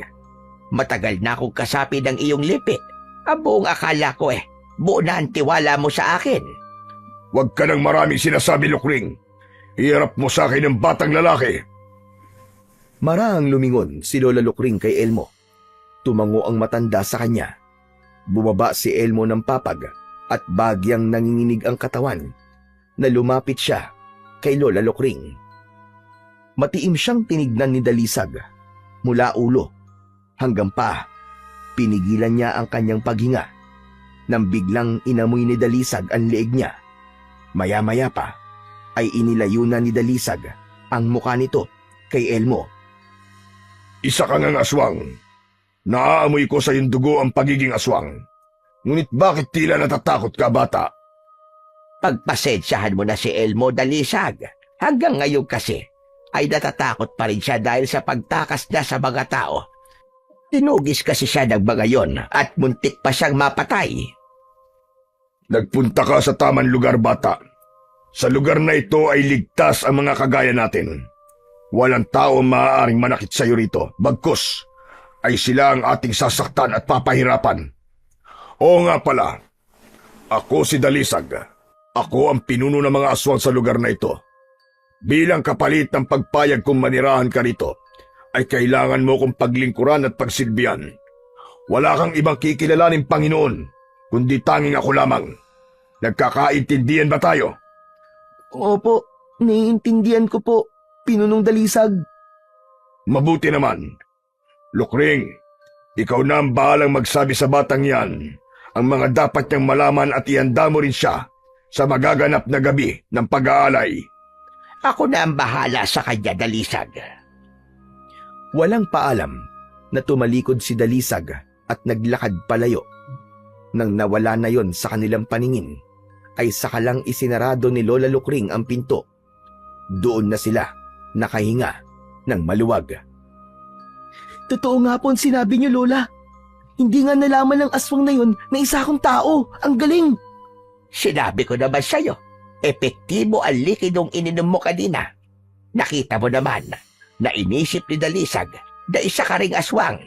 Matagal na akong kasapi ng iyong lipi. Ang buong akala ko buo na ang tiwala mo sa akin. Huwag ka nang maraming sinasabi, Lukring. Iharap mo sa akin ang batang lalaki. Marahang lumingon si Lola Lukring kay Elmo. Tumango ang matanda sa kanya. Bumaba si Elmo ng papag at bagyang nanginginig ang katawan na lumapit siya kay Lola Lokring. Matiim siyang tinignan ni Dalisag mula ulo hanggang paa. Pinigilan niya ang kanyang paghinga nang biglang inamoy ni Dalisag ang leeg niya. Maya-maya pa ay inilayo na ni Dalisag ang mukha nito kay Elmo. Isa ka ngang aswang. Naaamoy ko sa iyong dugo ang pagiging aswang. Ngunit bakit tila natatakot ka, bata? Pagpasensyahan mo na si Elmo, Dalisag. Hanggang ngayon kasi ay natatakot pa rin siya dahil sa pagtakas niya sa mga tao. Tinugis kasi siya ng mga yon at muntik pa siyang mapatay. Nagpunta ka sa tamang lugar, bata. Sa lugar na ito ay ligtas ang mga kagaya natin. Walang tao maaaring manakit sa iyo rito. Bagkus ay sila ang ating sasaktan at papahirapan. Oo nga pala, ako si Dalisag. Ako ang pinuno ng mga aswang sa lugar na ito. Bilang kapalit ng pagpayag kong manirahan ka rito, ay kailangan mo kong paglingkuran at pagsilbihan. Wala kang ibang kikilalaning Panginoon, kundi tanging ako lamang. Nagkakaintindihan ba tayo? Opo, naiintindihan ko po, Pinunong Dalisag. Mabuti naman. Lokring, ikaw na ang bahalang magsabi sa batang yan ang mga dapat niyang malaman at ihanda mo rin siya sa magaganap na gabi ng pag-aalay. Ako na ang bahala sa kanya, Dalisag. Walang paalam na tumalikod si Dalisag at naglakad palayo. Nang nawala na yon sa kanilang paningin, ay sakalang isinarado ni Lola Lokring ang pinto. Doon na sila nakahinga ng maluwag. Totoo nga po ang sinabi niyo, Lola. Hindi nga nalaman ng aswang na yon na isa akong tao. Ang galing! Sinabi ko naman sa'yo, epektibo ang likidong ininom mo kanina. Nakita mo naman na inisip ni Dalisag na isa ka ring aswang.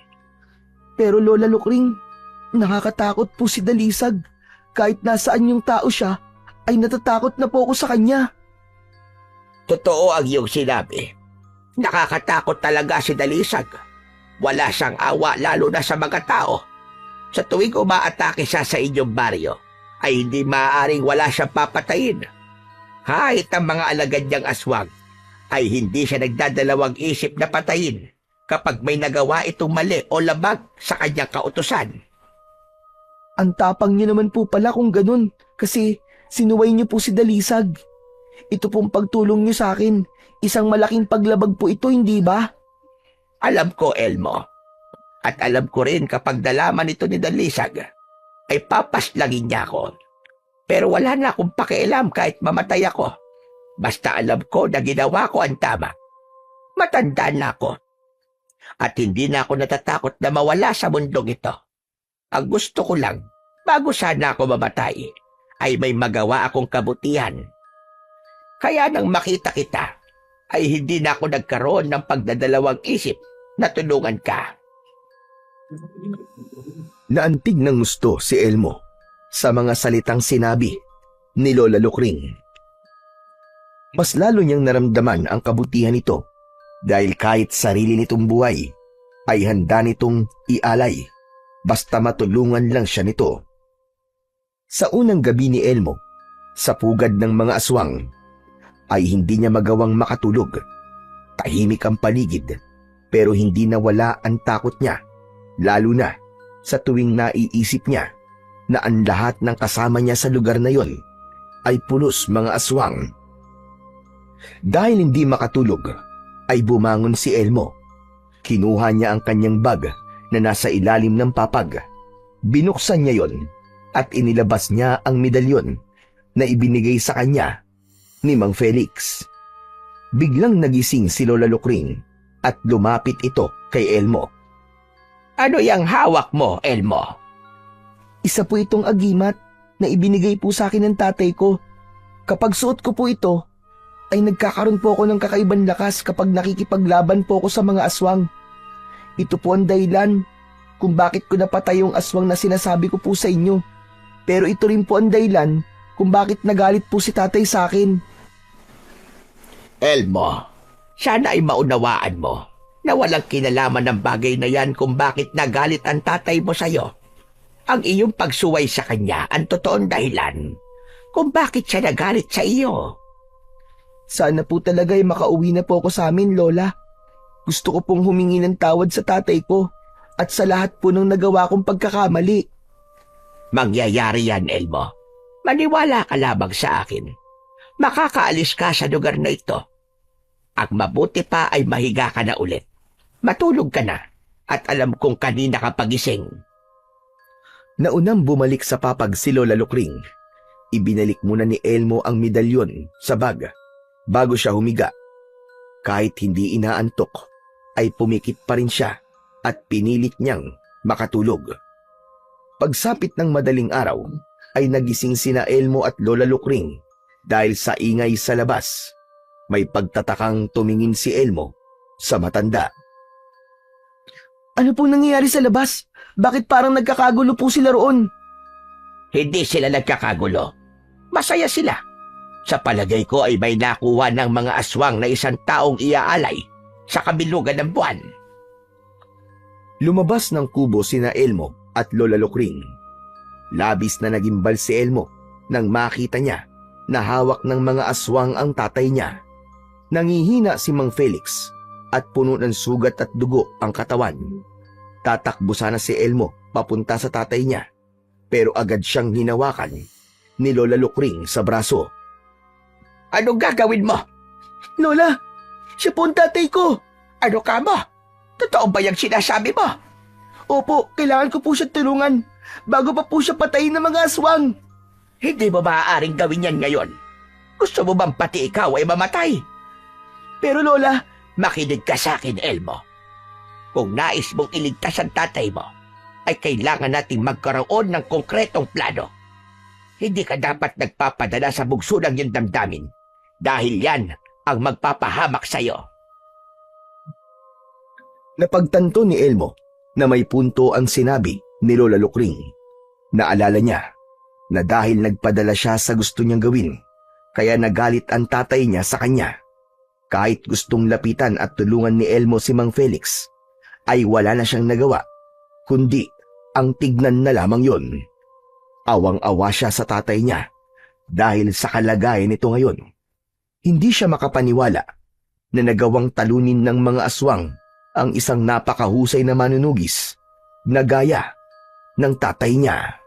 Pero Lola Lokring, nakakatakot po si Dalisag. Kahit nasaan yung tao siya, ay natatakot na po ako sa kanya. Totoo ang iyong sinabi. Nakakatakot talaga si Dalisag. Wala siyang awa lalo na sa mga tao. Sa tuwing umaatake siya sa inyong baryo, ay hindi maaaring wala siyang papatayin. Kahit ang mga alagad niyang aswang, ay hindi siya nagdadalawang isip na patayin kapag may nagawa itong mali o labag sa kanyang kautusan. Ang tapang niyo naman po pala kung ganun, kasi sinuway niyo po si Dalisag. Ito pong pagtulong niyo sa akin, isang malaking paglabag po ito, hindi ba? Alam ko, Elmo. At alam ko rin kapag nalaman ito ni Dalisag, ay papaslagin niya ako. Pero wala na akong pakialam kahit mamatay ako. Basta alam ko na ginawa ko ang tama. Matanda na ako. At hindi na ako natatakot na mawala sa mundong ito. Ang gusto ko lang, bago sana ako mamatay, ay may magawa akong kabutihan. Kaya nang makita kita, ay hindi na ako nagkaroon ng pagdadalawang isip na tulungan ka. Naantig ng gusto si Elmo sa mga salitang sinabi ni Lola Lokring. Mas lalo niyang naramdaman ang kabutihan nito dahil kahit sarili nitong buhay ay handa nitong ialay basta matulungan lang siya nito. Sa unang gabi ni Elmo, sa pugad ng mga aswang, ay hindi niya magawang makatulog. Tahimik ang paligid pero hindi nawala ang takot niya, lalo na sa tuwing naiisip niya na ang lahat ng kasama niya sa lugar na yon ay pulos mga aswang. Dahil hindi makatulog, ay bumangon si Elmo. Kinuha niya ang kanyang bag na nasa ilalim ng papag. Binuksan niya yon at inilabas niya ang medalyon na ibinigay sa kanya ni Mang Felix. Biglang nagising si Lola Lokring at lumapit ito kay Elmo. Ano yang hawak mo, Elmo? Isa po itong agimat na ibinigay po sa akin ng tatay ko. Kapag suot ko po ito, ay nagkakaroon po ako ng kakaibang lakas kapag nakikipaglaban po ako sa mga aswang. Ito po ang dahilan kung bakit ko napatay yung aswang na sinasabi ko po sa inyo. Pero ito rin po ang dahilan kung bakit nagalit po si tatay sa akin. Elmo, sana ay maunawaan mo na walang kinalaman ng bagay na yan kung bakit nagalit ang tatay mo sa'yo. Ang iyong pagsuway sa kanya ang totoong dahilan kung bakit siya nagalit sa iyo. Sana po talaga ay makauwi na po ako sa amin, Lola. Gusto ko pong humingi ng tawad sa tatay ko at sa lahat po ng nagawa kong pagkakamali. Mangyayari yan, Elmo. Maniwala ka lamang sa akin. Makakaalis ka sa lugar na ito. Ang mabuti pa ay mahiga ka na ulit. Matulog ka na at alam kong kanina ka pagising. Naunang bumalik sa papag si Lola Lukring. Ibinalik muna ni Elmo ang medalyon sa bag bago siya humiga. Kahit hindi inaantok, ay pumikit pa rin siya at pinilit niyang makatulog. Pagsapit ng madaling araw, ay nagising sina Elmo at Lola Lukring dahil sa ingay sa labas. May pagtatakang tumingin si Elmo sa matanda. Ano pong nangyayari sa labas? Bakit parang nagkakagulo po sila roon? Hindi sila nagkakagulo. Masaya sila. Sa palagay ko ay may nakuha ng mga aswang na isang taong iaalay sa kabilugan ng buwan. Lumabas ng kubo sina Elmo at Lola Lukring. Labis na nagimbal si Elmo nang makita niya na hawak ng mga aswang ang tatay niya. Nangihina si Mang Felix at puno ng sugat at dugo ang katawan. Tatakbo sana si Elmo papunta sa tatay niya, pero agad siyang hinawakan ni Lola Lukring sa braso. Anong gagawin mo? Lola, siya po ang tatay ko. Ano ka mo? Totoo ba yung sinasabi mo? Opo, kailangan ko po siya tulungan bago pa po siya patayin ng mga aswang. Hindi mo maaaring gawin yan ngayon. Gusto mo bang pati ikaw ay mamatay? Pero Lola, Makinig ka sa akin, Elmo. Kung nais mong iligtas ang tatay mo, ay kailangan nating magkaroon ng konkretong plano. Hindi ka dapat nagpapadala sa bugso ng iyong damdamin dahil yan ang magpapahamak sa'yo. Napagtanto ni Elmo na may punto ang sinabi ni Lola Lukring. Naalala niya na dahil nagpadala siya sa gusto niyang gawin, kaya nagalit ang tatay niya sa kanya. Kahit gustong lapitan at tulungan ni Elmo si Mang Felix, ay wala na siyang nagawa, kundi ang tignan na lamang yon. Awang-awa siya sa tatay niya dahil sa kalagayan nito ngayon. Hindi siya makapaniwala na nagawang talunin ng mga aswang ang isang napakahusay na manunugis na gaya ng tatay niya.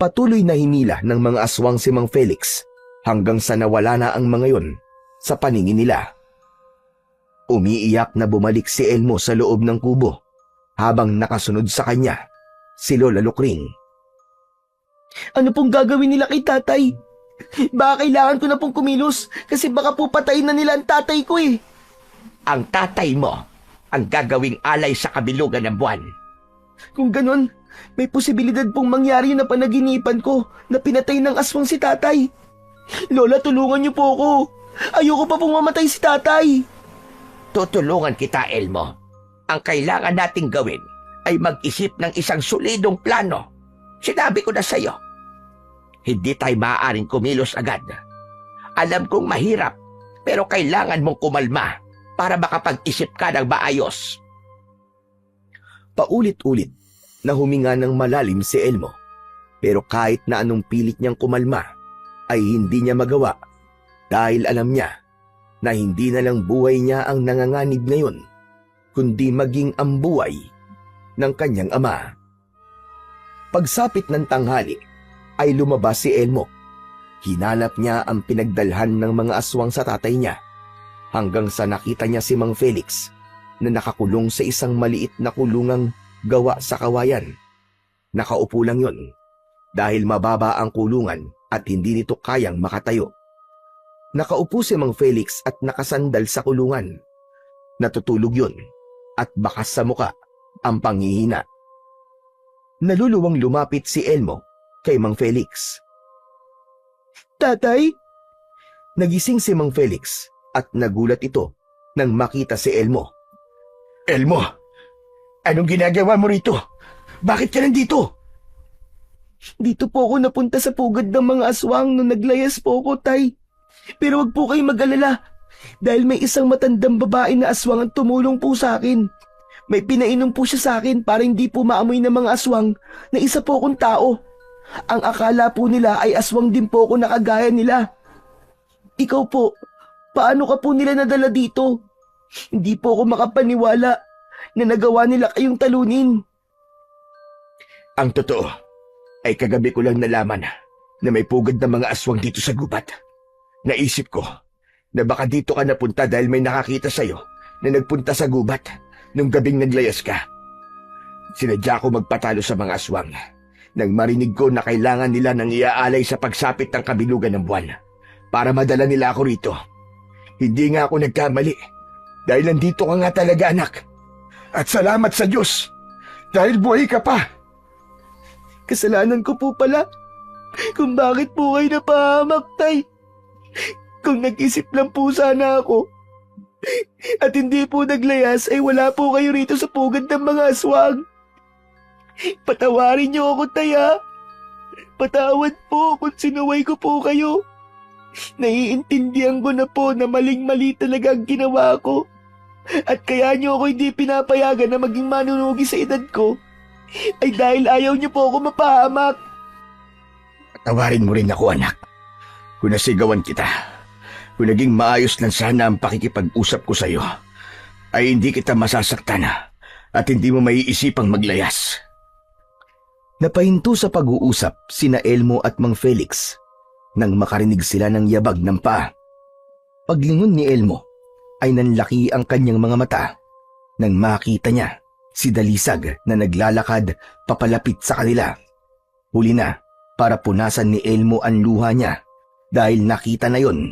Patuloy na hinila ng mga aswang si Mang Felix hanggang sa nawala na ang mga yon sa paningin nila. Umiiyak na bumalik si Elmo sa loob ng kubo habang nakasunod sa kanya si Lola Lukring. ano pong gagawin nila kay tatay? Baka kailangan ko na pong kumilos kasi baka po patayin na nila ang tatay ko eh. Ang tatay mo ang gagawing alay sa kabilugan ng buwan. Kung ganon, may posibilidad pong mangyari na panaginipan ko na pinatay ng aswang si tatay. Lola, tulungan niyo po ako. Ayoko pa pong mamatay si tatay. Tutulungan kita, Elmo. Ang kailangan nating gawin ay mag-isip ng isang solidong plano. Sinabi ko na sa'yo. Hindi tayo maaaring kumilos agad. Alam kong mahirap, pero kailangan mong kumalma para makapag-isip ka ng maayos. Paulit-ulit na huminga ng malalim si Elmo, pero kahit na anong pilit niyang kumalma, ay hindi niya magawa dahil alam niya na hindi na lang buhay niya ang nanganganib ngayon, kundi maging ang buhay ng kanyang ama. Pagsapit ng tanghali, ay lumabas si Elmo. Hinanap niya ang pinagdalhan ng mga aswang sa tatay niya, hanggang sa nakita niya si Mang Felix na nakakulong sa isang maliit na kulungang gawa sa kawayan. Nakaupo lang yun dahil mababa ang kulungan at hindi nito kayang makatayo. Nakaupo si Mang Felix at nakasandal sa kulungan. Natutulog yun at bakas sa muka ang panghihina. Naluluwang lumapit si Elmo kay Mang Felix. Tatay? Nagising si Mang Felix at nagulat ito nang makita si Elmo. Elmo, anong ginagawa mo rito? Bakit ka nandito? Dito po ako napunta sa pugad ng mga aswang nung naglayas po ako, tay. Pero wag po kayong mag-alala dahil may isang matandang babae na aswang ang tumulong po sa akin. May pinainom po siya sa akin para hindi po maamoy ng mga aswang na isa po akong tao. Ang akala po nila ay aswang din po ako na kagaya nila. Ikaw po, paano ka po nila nadala dito? Hindi po ako makapaniwala na nagawa nila kayong talunin. Ang totoo ay kagabi ko lang nalaman na may pugad na mga aswang dito sa gubat. Naisip ko na baka dito ka napunta dahil may nakakita sa'yo na nagpunta sa gubat nung gabing naglayas ka. Sinadya ko magpatalo sa mga aswang nang marinig ko na kailangan nila ng iaalay sa pagsapit ng kabilugan ng buwan para madala nila ako rito. Hindi nga ako nagkamali dahil nandito ka nga talaga, anak. At salamat sa Diyos dahil buhay ka pa. Kasalanan ko po pala kung bakit po kayo napahamak, Tay. Kung nag-isip lang po sana ako at hindi po naglayas ay wala po kayo rito sa pugad ng mga aswang. Patawarin niyo ako, Tay, ha? Patawad po kung sinuway ko po kayo. Naiintindihan ko na po na maling-mali talaga ang ginawa ko. At kaya niyo ako hindi pinapayagan na maging manunugi sa edad ko ay dahil ayaw niyo po ako mapahamak. Patawarin mo rin ako, anak. Kung nasigawan kita, kung naging maayos lang sana ang pakikipag-usap ko sa'yo, ay hindi kita masasaktan at hindi mo maiisipang maglayas. Napahinto sa pag-uusap sina Elmo at Mang Felix nang makarinig sila ng yabag ng paa. Paglingon ni Elmo ay nanlaki ang kanyang mga mata nang makita niya si Dalisag na naglalakad papalapit sa kanila. Huli na para punasan ni Elmo ang luha niya dahil nakita na yon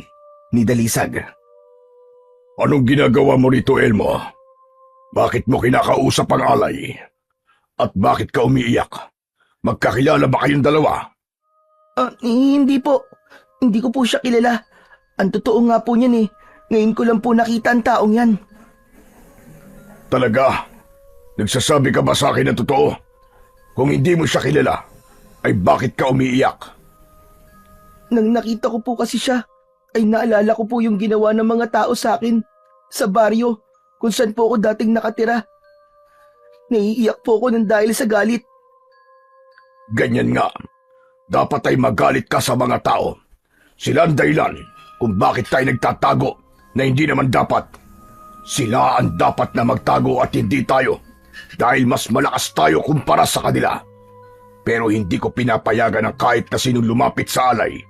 ni Dalisag. Anong ginagawa mo rito, Elmo? Bakit mo kinakausap ang alay? At bakit ka umiiyak? Magkakilala ba kayong dalawa? Hindi po. Hindi ko po siya kilala. Ang totoo nga po niyan eh. Ngayon ko lang po nakita ang taong yan. Talaga? Nagsasabi ka ba sa akin ng totoo? Kung hindi mo siya kilala, ay bakit ka umiiyak? Nang nakita ko po kasi siya, ay naalala ko po yung ginawa ng mga tao sa akin sa baryo kung saan po ako dating nakatira. Naiiyak po ako ng dahil sa galit. Ganyan nga. Dapat ay magalit ka sa mga tao. Sila ang dahilan kung bakit tayo nagtatago na hindi naman dapat. Sila ang dapat na magtago at hindi tayo dahil mas malakas tayo kumpara sa kanila. Pero hindi ko pinapayagan ng kahit na sinong lumapit sa alay.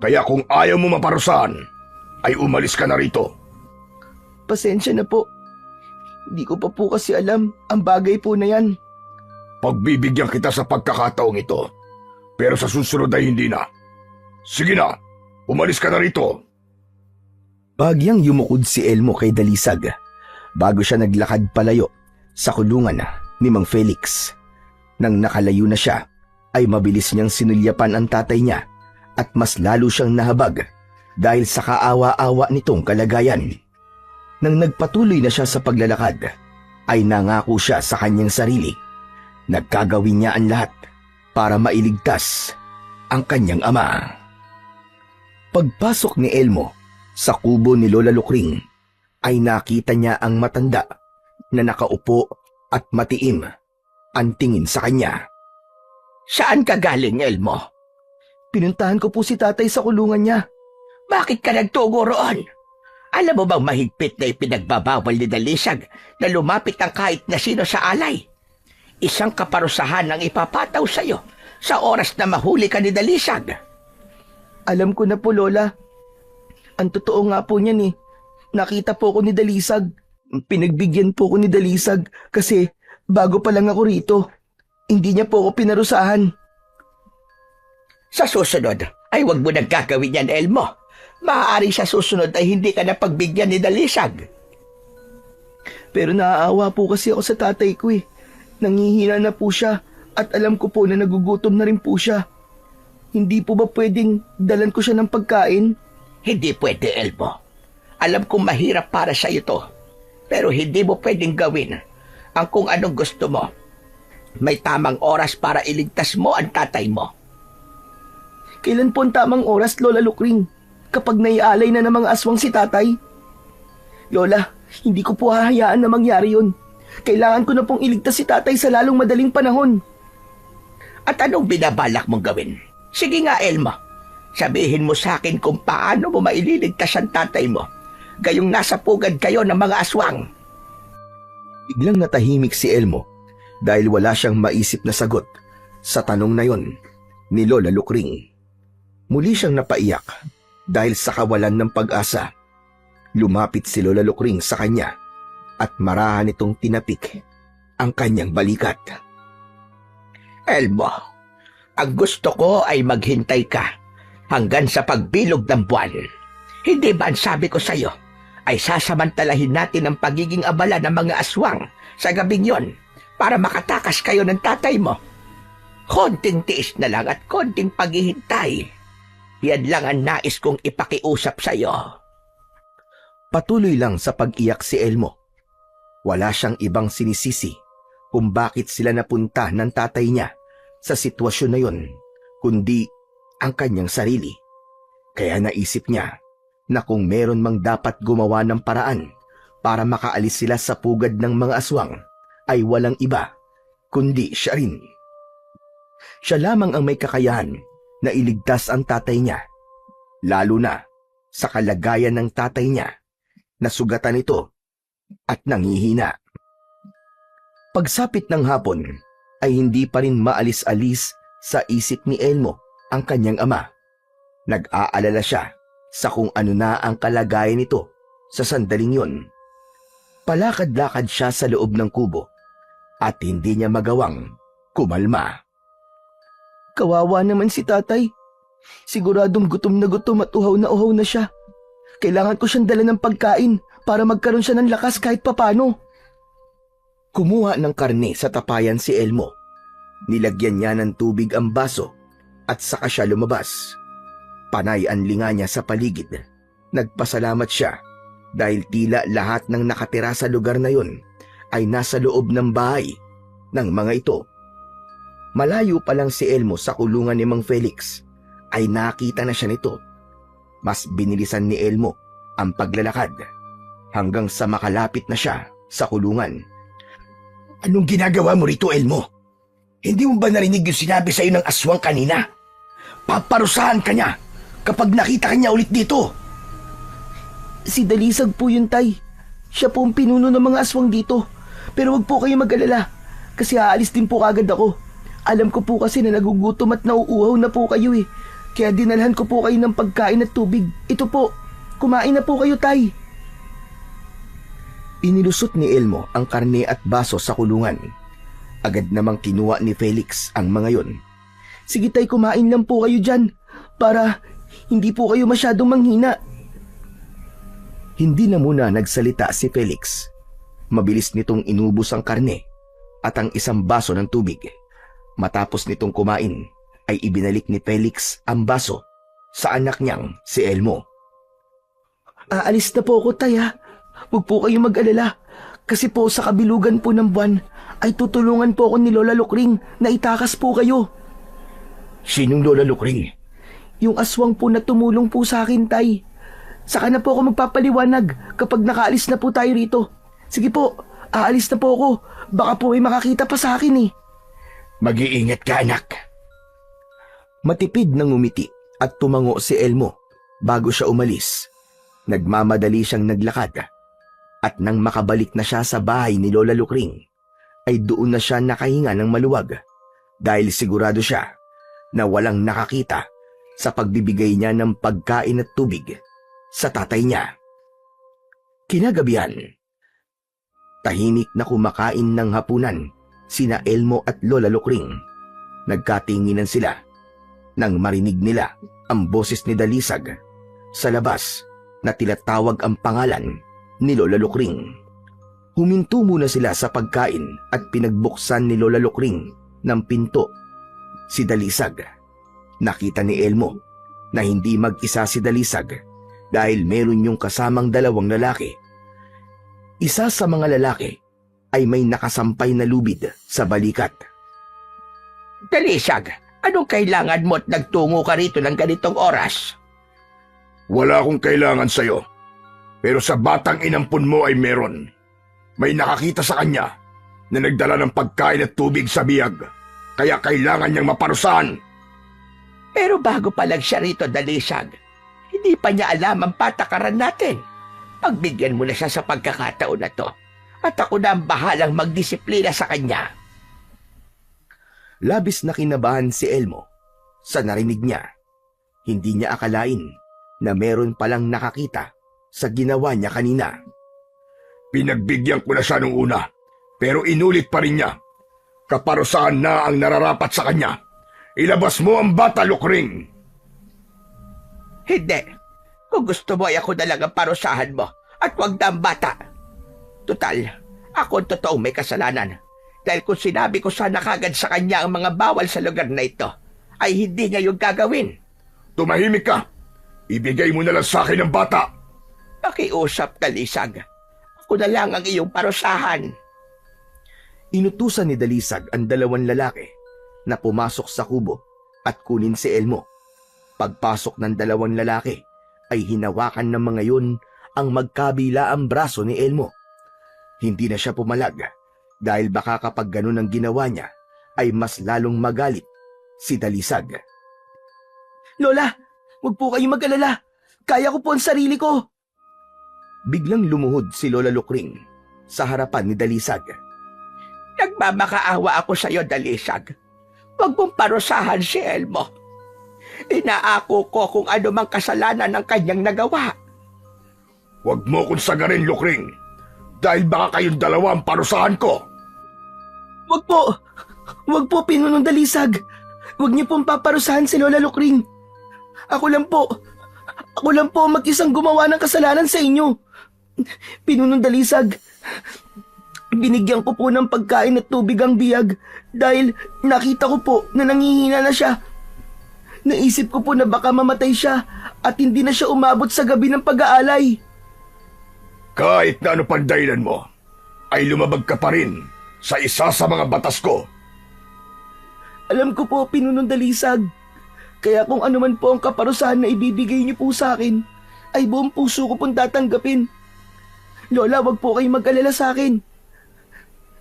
Kaya kung ayaw mo maparusahan, ay umalis ka na rito. Pasensya na po. Hindi ko pa po kasi alam ang bagay po na yan. Pagbibigyan kita sa pagkakataong ito. Pero sa susunod ay hindi na. Sige na, umalis ka na rito. Bagyang yumukod si Elmo kay Dalisag bago siya naglakad palayo sa kulungan ni Mang Felix. Nang nakalayo na siya, ay mabilis niyang sinulyapan ang tatay niya at mas lalo siyang nahabag dahil sa kaawa-awa nitong kalagayan. Nang nagpatuloy na siya sa paglalakad, ay nangako siya sa kanyang sarili. Nagkagawin niya ang lahat para mailigtas ang kanyang ama. Pagpasok ni Elmo sa kubo ni Lola Lukring, ay nakita niya ang matanda na nakaupo at matiim ang tingin sa kanya. Saan ka galing, Elmo? Pinuntahan ko po si tatay sa kulungan niya. Bakit ka nagtungo roon? Alam mo bang mahigpit na ipinagbabawal ni Dalisag na lumapit ang kahit na sino sa alay? Isang kaparusahan ang ipapataw sa'yo sa oras na mahuli ka ni Dalisag. Alam ko na po, Lola. Ang totoo nga po niyan eh. Nakita po ko ni Dalisag. Pinagbigyan po ko ni Dalisag kasi bago pa lang ako rito. Hindi niya po ako pinarusahan. Sa susunod ay huwag mo nang gagawin yan, Elmo. Maaari sa susunod ay hindi ka na pagbigyan ni Dalisag. Pero naaawa po kasi ako sa tatay ko eh. Nangihina na po siya at alam ko po na nagugutom na rin po siya. Hindi po ba pwedeng dalan ko siya ng pagkain? Hindi pwede, Elmo. Alam kong mahirap para sa ito. Pero hindi mo pwedeng gawin ang kung anong gusto mo. May tamang oras para iligtas mo ang tatay mo. Kailan po ang tamang oras, Lola Lukring? Kapag naialay na ng mga aswang si tatay? Lola, hindi ko po hahayaan na mangyari yun. Kailangan ko na pong iligtas si tatay sa lalong madaling panahon. At anong binabalak mong gawin? Sige nga, Elmo. Sabihin mo sa akin kung paano mo maililigtas ang tatay mo. Gayong nasa pugad kayo ng mga aswang. Biglang natahimik si Elmo dahil wala siyang maisip na sagot sa tanong na yon ni Lola Lukring. Muli siyang napaiyak dahil sa kawalan ng pag-asa. Lumapit si Lola Lukring sa kanya at marahan itong tinapik ang kanyang balikat. Elmo, ang gusto ko ay maghintay ka hanggang sa pagbilog ng buwan. Hindi ba ang sabi ko sa'yo ay sasamantalahin natin ang pagiging abala ng mga aswang sa gabing yon para makatakas kayo ng tatay mo? Konting tiis na lang at konting paghihintay. Yan lang ang nais kong ipakiusap sa'yo. Patuloy lang sa pag-iyak si Elmo. Wala siyang ibang sinisisi kung bakit sila napunta ng tatay niya sa sitwasyon na yon, kundi ang kanyang sarili. Kaya naisip niya na kung meron mang dapat gumawa ng paraan para makaalis sila sa pugad ng mga aswang, ay walang iba, kundi siya rin. Siya lamang ang may kakayahan na iligtas ang tatay niya, lalo na sa kalagayan ng tatay niya na sugatan ito at nangihina. Pagsapit ng hapon ay hindi pa rin maalis-alis sa isip ni Elmo ang kanyang ama. Nag-aalala siya sa kung ano na ang kalagayan nito sa sandaling yon. Palakad-lakad siya sa loob ng kubo at hindi niya magawang kumalma. Kawawa naman si tatay. Siguradong gutom at uhaw na siya. Kailangan ko siyang dala ng pagkain para magkaroon siya ng lakas kahit papano. Kumuha ng karne sa tapayan si Elmo. Nilagyan niya ng tubig ang baso at saka siya lumabas. Panay ang linga niya sa paligid. Nagpasalamat siya dahil tila lahat ng nakatira sa lugar na yon ay nasa loob ng bahay ng mga ito. Malayo pa lang si Elmo sa kulungan ni Mang Felix ay nakita na siya nito. Mas binilisan ni Elmo ang paglalakad hanggang sa makalapit na siya sa kulungan. Anong ginagawa mo rito, Elmo? Hindi mo ba narinig yung sinabi sa'yo ng aswang kanina? Paparusahan ka niya kapag nakita ka niya ulit dito. Si Dalisag po yun, tay. Siya po ang pinuno ng mga aswang dito. Pero wag po kayo mag-alala kasi aalis din po kagad ako. Alam ko po kasi na nagugutom at nauuhaw na po kayo eh. Kaya dinalhan ko po kayo ng pagkain at tubig. Ito po, kumain na po kayo, tay. Inilusot ni Elmo ang karne at baso sa kulungan. Agad namang kinuha ni Felix ang mga yon. Sige tay, kumain lang po kayo dyan para hindi po kayo masyadong manghina. Hindi na muna nagsalita si Felix. Mabilis nitong inubos ang karne at ang isang baso ng tubig. Matapos nitong kumain, ay ibinalik ni Felix ang baso sa anak niyang si Elmo. Aalis na po ako, tay ha. Huwag po kayo mag-alala. Kasi po sa kabilugan po ng buwan ay tutulungan po ako ni Lola Lukring na itakas po kayo. Sinong Lola Lukring? Yung aswang po na tumulong po sa akin, tay. Saka na po ako magpapaliwanag kapag nakaalis na po tayo rito. Sige po, aalis na po ako. Baka po may makakita pa sa akin eh. Mag-iingat ka, anak. Matipid na ngumiti at tumango si Elmo bago siya umalis. Nagmamadali siyang naglakad at nang makabalik na siya sa bahay ni Lola Lukring ay doon na siya nakahinga ng maluwag dahil sigurado siya na walang nakakita sa pagbibigay niya ng pagkain at tubig sa tatay niya. Kinagabihan, tahimik na kumakain ng hapunan sina Elmo at Lola Lukring. Nagkatinginan sila nang marinig nila ang boses ni Dalisag sa labas na tilatawag ang pangalan ni Lola Lukring. Huminto muna sila sa pagkain at pinagbuksan ni Lola Lukring ng pinto si Dalisag. Nakita ni Elmo na hindi mag-isa si Dalisag dahil meron yung kasamang dalawang lalaki. Isa sa mga lalaki ay may nakasampay na lubid sa balikat. Dalisag, anong kailangan mo at nagtungo ka rito ng ganitong oras? Wala akong kailangan sa'yo. Pero sa batang inampun mo ay meron. May nakakita sa kanya na nagdala ng pagkain at tubig sa biyag, kaya kailangan niyang maparusahan. Pero bago pa lang siya rito, Dalisag, hindi pa niya alam ang patakaran natin. Pagbigyan mo na siya sa pagkakataon na to, at ako na ang bahalang magdisiplina sa kanya. Labis na kinabahan si Elmo sa narinig niya. Hindi niya akalain na meron palang nakakita sa ginawa niya kanina. Pinagbigyan ko na siya nung una, pero inulit pa rin niya. Kaparusahan na ang nararapat sa kanya. Ilabas mo ang bata, Lukring! Hindi. Kung gusto mo ay ako na lang ang parusahan mo at wag na ang bata. Tutal, ako ang totoong may kasalanan. Dahil kung sinabi ko sana kagad sa kanya ang mga bawal sa lugar na ito, ay hindi niya yung gagawin. Tumahimik ka! Ibigay mo na lang sa akin ang bata! Pakiusap, Dalisag. Ako na lang ang iyong parusahan. Inutusan ni Dalisag ang dalawang lalaki na pumasok sa kubo at kunin si Elmo. Pagpasok ng dalawang lalaki ay hinawakan ng mga yun ang magkabila ang braso ni Elmo. Hindi na siya pumalag dahil baka kapag ganun ang ginawa niya ay mas lalong magalit si Dalisag. Lola, huwag po kayong mag-alala. Kaya ko po ang sarili ko. Biglang lumuhod si Lola Lukring sa harapan ni Dalisag. Nagmamakaawa ako sa iyo, Dalisag. Huwag mong parusahan si Elmo. Inaako ko kung ano mang kasalanan ng kanyang nagawa. Huwag mo kong sagarin, Lukring, dahil baka kayong dalawa ang parusahan ko. Huwag po. Huwag po, Pinunong Dalisag. Huwag niyo pong paparusahan si Lola Lukring. Ako lang po ang mag-isang gumawa ng kasalanan sa inyo. Pinunong Dalisag, binigyan ko po ng pagkain at tubig ang biyag dahil nakita ko po na nangihina na siya. Naisip ko po na baka mamatay siya at hindi na siya umabot sa gabi ng pag-aalay. Kahit na ano pang dahilan mo, ay lumabag ka pa rin sa isa sa mga batas ko. Alam ko po, Pinunong Dalisag. Kaya kung ano man po ang kaparusahan na ibibigay niyo po sa akin, ay buong puso ko pong tatanggapin. Lola, wag po kayong mag-alala sa akin.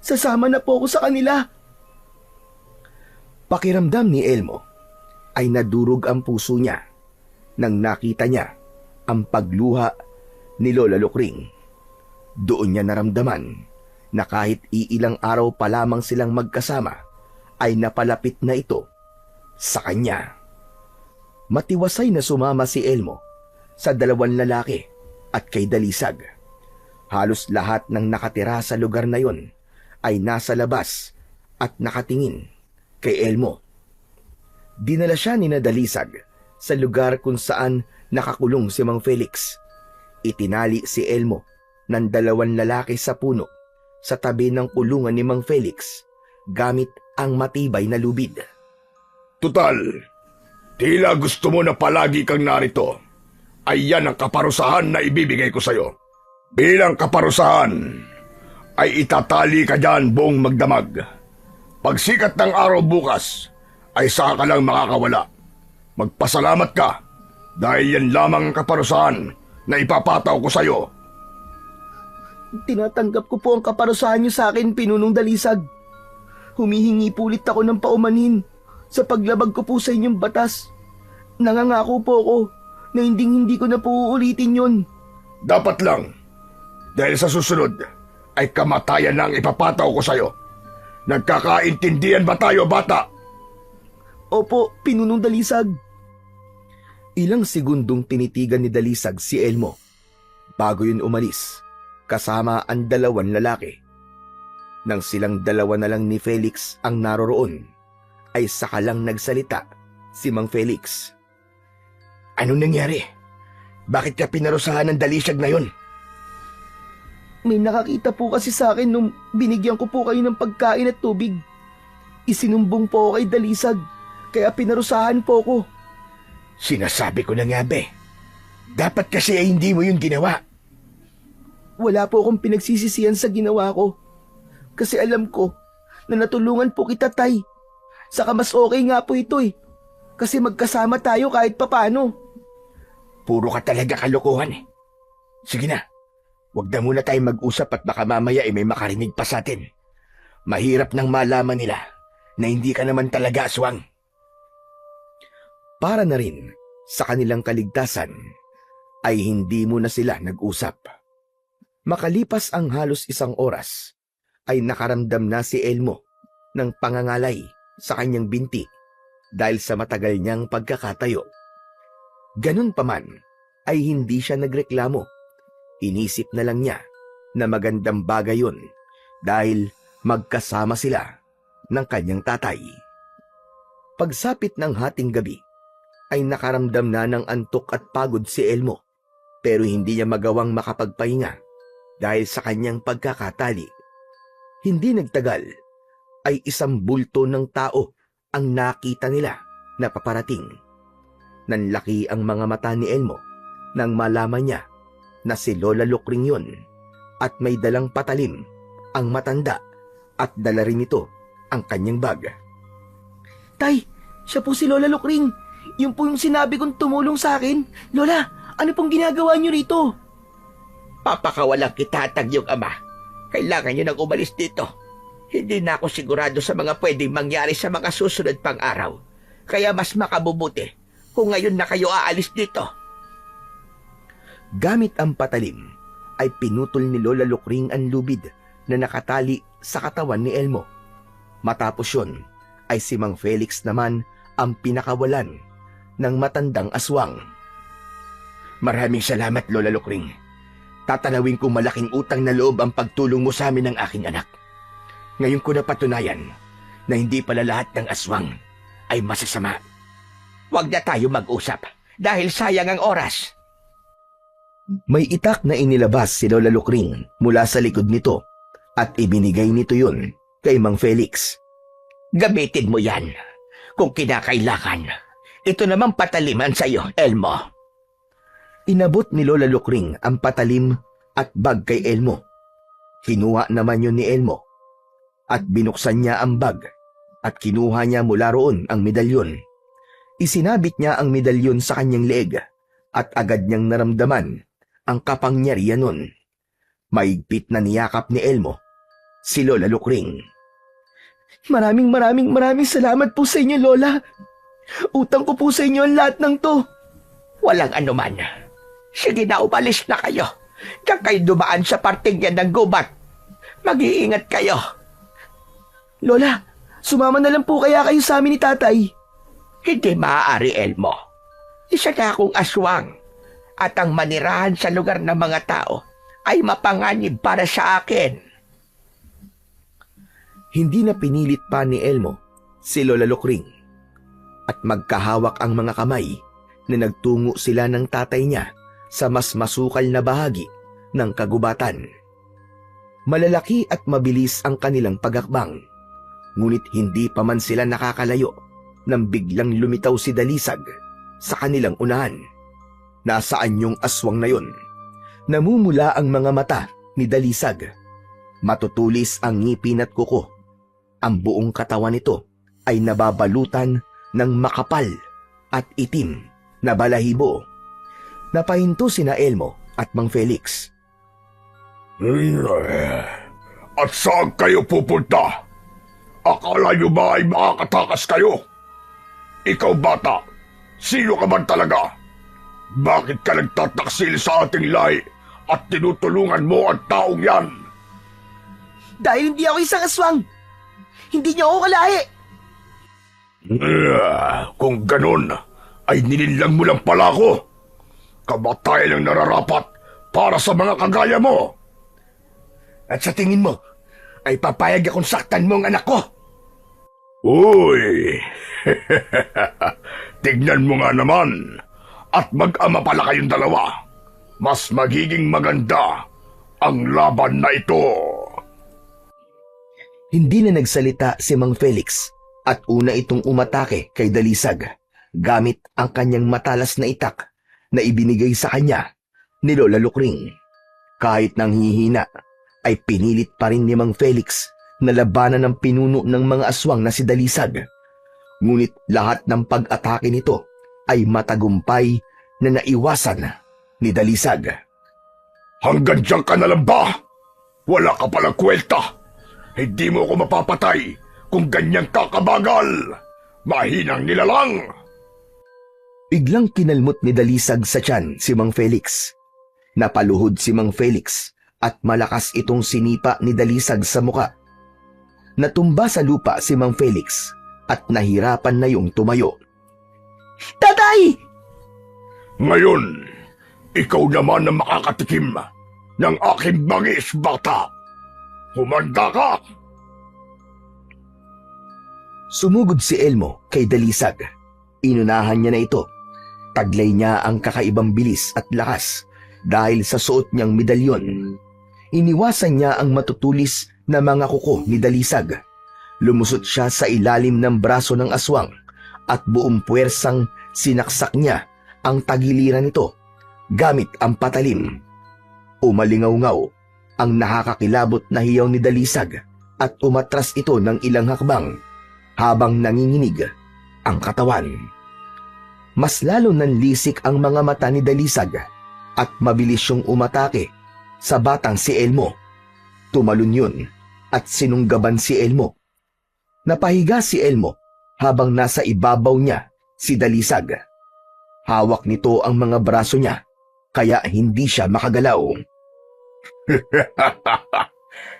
Sasama na po ako sa kanila. Pakiramdam ni Elmo ay nadurog ang puso niya nang nakita niya ang pagluha ni Lola Lukring. Doon niya naramdaman na kahit iilang araw pa lamang silang magkasama ay napalapit na ito sa kanya. Matiwasay na sumama si Elmo sa dalawang lalaki at kay Dalisag. Halos lahat ng nakatira sa lugar na yon ay nasa labas at nakatingin kay Elmo. Dinala siya ni Dalisag sa lugar kung saan nakakulong si Mang Felix. Itinali si Elmo ng dalawang lalaki sa puno sa tabi ng kulungan ni Mang Felix gamit ang matibay na lubid. Tutal, tila gusto mo na palagi kang narito. Ay yan ang kaparusahan na ibibigay ko sa'yo. Bilang kaparusahan, ay itatali ka dyan buong magdamag. Pagsikat ng araw bukas, ay saka ka lang makakawala. Magpasalamat ka, dahil yan lamang ang kaparusahan na ipapataw ko sa'yo. Tinatanggap ko po ang kaparusahan niyo sa akin, Pinunong Dalisag. Humihingi po ulit ako ng paumanhin sa paglabag ko po sa inyong batas. Nangangako po ako na hindi ko na po uulitin yun. Dapat lang, dahil sa susunod ay kamatayan na ang ipapataw ko sa'yo. Nagkakaintindihan ba tayo, bata? Opo, Pinunong Dalisag. Ilang segundong tinitigan ni Dalisag si Elmo bago yun umalis kasama ang dalawang lalaki. Nang silang dalawa na lang ni Felix ang naroroon, ay saka lang nagsalita si Mang Felix. Anong nangyari? Bakit ka pinarusahan ng Dalisag na yun? May nakakita po kasi sa akin nung binigyan ko po kayo ng pagkain at tubig. Isinumbong po ako kay Dalisag, kaya pinarusahan po ko. Sinasabi ko na nga, be. Dapat kasi ay hindi mo yun ginawa. Wala po akong pinagsisisihan sa ginawa ko. Kasi alam ko na natulungan po kita, Tay. Saka mas okay nga po ito eh. Kasi magkasama tayo kahit papano. Puro ka talaga kalokohan eh. Sige na, wag na muna tayo mag-usap at baka mamaya may makarinig pa sa atin. Mahirap nang malaman nila na hindi ka naman talaga aswang. Para na rin sa kanilang kaligtasan, ay hindi mo na sila nag-usap. Makalipas ang halos 1 oras, ay nakaramdam na si Elmo ng pangangalay sa kanyang binti dahil sa matagal niyang pagkakatayo. Ganun pa man, ay hindi siya nagreklamo. Inisip na lang niya na magandang bagay yun dahil magkasama sila ng kanyang tatay. Pagsapit ng hating gabi, ay nakaramdam na ng antok at pagod si Elmo, pero hindi niya magawang makapagpahinga dahil sa kanyang pagkakatali. Hindi nagtagal, ay isang bulto ng tao ang nakita nila na paparating. Nanlaki ang mga mata ni Elmo nang malaman niya na si Lola Lukring yun at may dalang patalim ang matanda at dala rin ito ang kanyang bag. Tay, siya po si Lola Lukring. Yun po yung sinabi kong tumulong sa akin. Lola, ano pong ginagawa niyo rito? Papakawalang kitatag yung ama. Kailangan nyo nang umalis dito. Hindi na ako sigurado sa mga pwedeng mangyari sa mga susunod pang araw. Kaya mas makabubuti kung ngayon na kayo aalis dito. Gamit ang patalim, ay pinutol ni Lola Lukring ang lubid na nakatali sa katawan ni Elmo. Matapos yun, ay si Mang Felix naman ang pinakawalan ng matandang aswang. Maraming salamat, Lola Lukring. Tatanawin kong malaking utang na loob ang pagtulong mo sa amin ng aking anak. Ngayon ko napatunayan na hindi pala lahat ng aswang ay masasama. Huwag na tayo mag-usap dahil sayang ang oras. May itak na inilabas si Lola Lukring mula sa likod nito at ibinigay nito yun kay Mang Felix. Gamitin mo yan kung kinakailangan. Ito namang pataliman sa iyo, Elmo. Inabot ni Lola Lukring ang patalim at bag kay Elmo. Kinuha naman yun ni Elmo at binuksan niya ang bag at kinuha niya mula roon ang medalyon. Isinabit niya ang medalyon sa kanyang leeg at agad niyang naramdaman ang kapangyarihan nun. Maigpit na niyakap ni Elmo si Lola Lukring. Maraming salamat po sa inyo, Lola. Utang ko po sa inyo ang lahat ng to. Walang anuman. Sige na, umalis na kayo. Diyan kayo dumaan sa parting yan ng gubat. Mag-iingat kayo. Lola, sumama na lang po kaya kayo sa amin ni Tatay. Hindi maaari, Elmo. Isa na akong aswang. At ang manirahan sa lugar ng mga tao ay mapanganib para sa akin. Hindi na pinilit pa ni Elmo si Lola Lukring at magkahawak ang mga kamay na nagtungo sila ng tatay niya sa mas masukal na bahagi ng kagubatan. Malalaki at mabilis ang kanilang pagakbang, ngunit hindi pa man sila nakakalayo nang biglang lumitaw si Dalisag sa kanilang unahan. Nasaan yung aswang na yun? Namumula ang mga mata ni Dalisag. Matutulis ang ngipin at kuko. Ang buong katawan nito ay nababalutan ng makapal at itim na balahibo. Napahinto sina Elmo at Mang Felix. At saan kayo pupunta? Akala nyo ba ay makakatakas kayo? Ikaw bata, sino ka man talaga? Bakit ka nagtataksil sa ating lahi at tinutulungan mo ang taong yan? Dahil hindi ako isang aswang. Hindi niyo ako kalahi. Kung ganun, ay nilinlang mo lang pala ako. Kamatayan ang nararapat para sa mga kagaya mo. At sa tingin mo, ay papayag akong saktan mo ang anak ko? Uy! Tignan mo nga naman. At mag-ama pala kayong dalawa. Mas magiging maganda ang laban na ito. Hindi na nagsalita si Mang Felix at una itong umatake kay Dalisag gamit ang kanyang matalas na itak na ibinigay sa kanya ni Lola Lukring. Kahit nang hihina, ay pinilit pa rin ni Mang Felix na labanan ng pinuno ng mga aswang na si Dalisag. Ngunit lahat ng pag-atake nito ay matagumpay na naiwasan ni Dalisag. Hanggang diyan ka na lang ba? Wala ka palang kwenta. Hindi mo ako mapapatay kung ganyang kakabagal. Mahinang nilalang. Biglang kinalmot ni Dalisag sa tiyan si Mang Felix. Napaluhod si Mang Felix at malakas itong sinipa ni Dalisag sa muka. Natumba sa lupa si Mang Felix at nahirapan na yung tumayo. Tatay! Ngayon, ikaw naman ang makakatikim ng aking bangis, bata. Humanda ka! Sumugod si Elmo kay Dalisag. Inunahan niya na ito. Taglay niya ang kakaibang bilis at lakas dahil sa suot niyang medalyon. Iniwasan niya ang matutulis na mga kuko ni Dalisag. Lumusot siya sa ilalim ng braso ng aswang at buong puwersang sinaksak niya ang tagiliran nito gamit ang patalim. Umalingaw-ngaw ang nakakakilabot na hiyaw ni Dalisag at umatras ito ng ilang hakbang habang nanginginig ang katawan. Mas lalo nanlisik ang mga mata ni Dalisag at mabilis siyang umatake sa batang si Elmo. Tumalon yun at sinunggaban si Elmo. Napahiga si Elmo habang nasa ibabaw niya si Dalisag. Hawak nito ang mga braso niya kaya hindi siya makagalaw.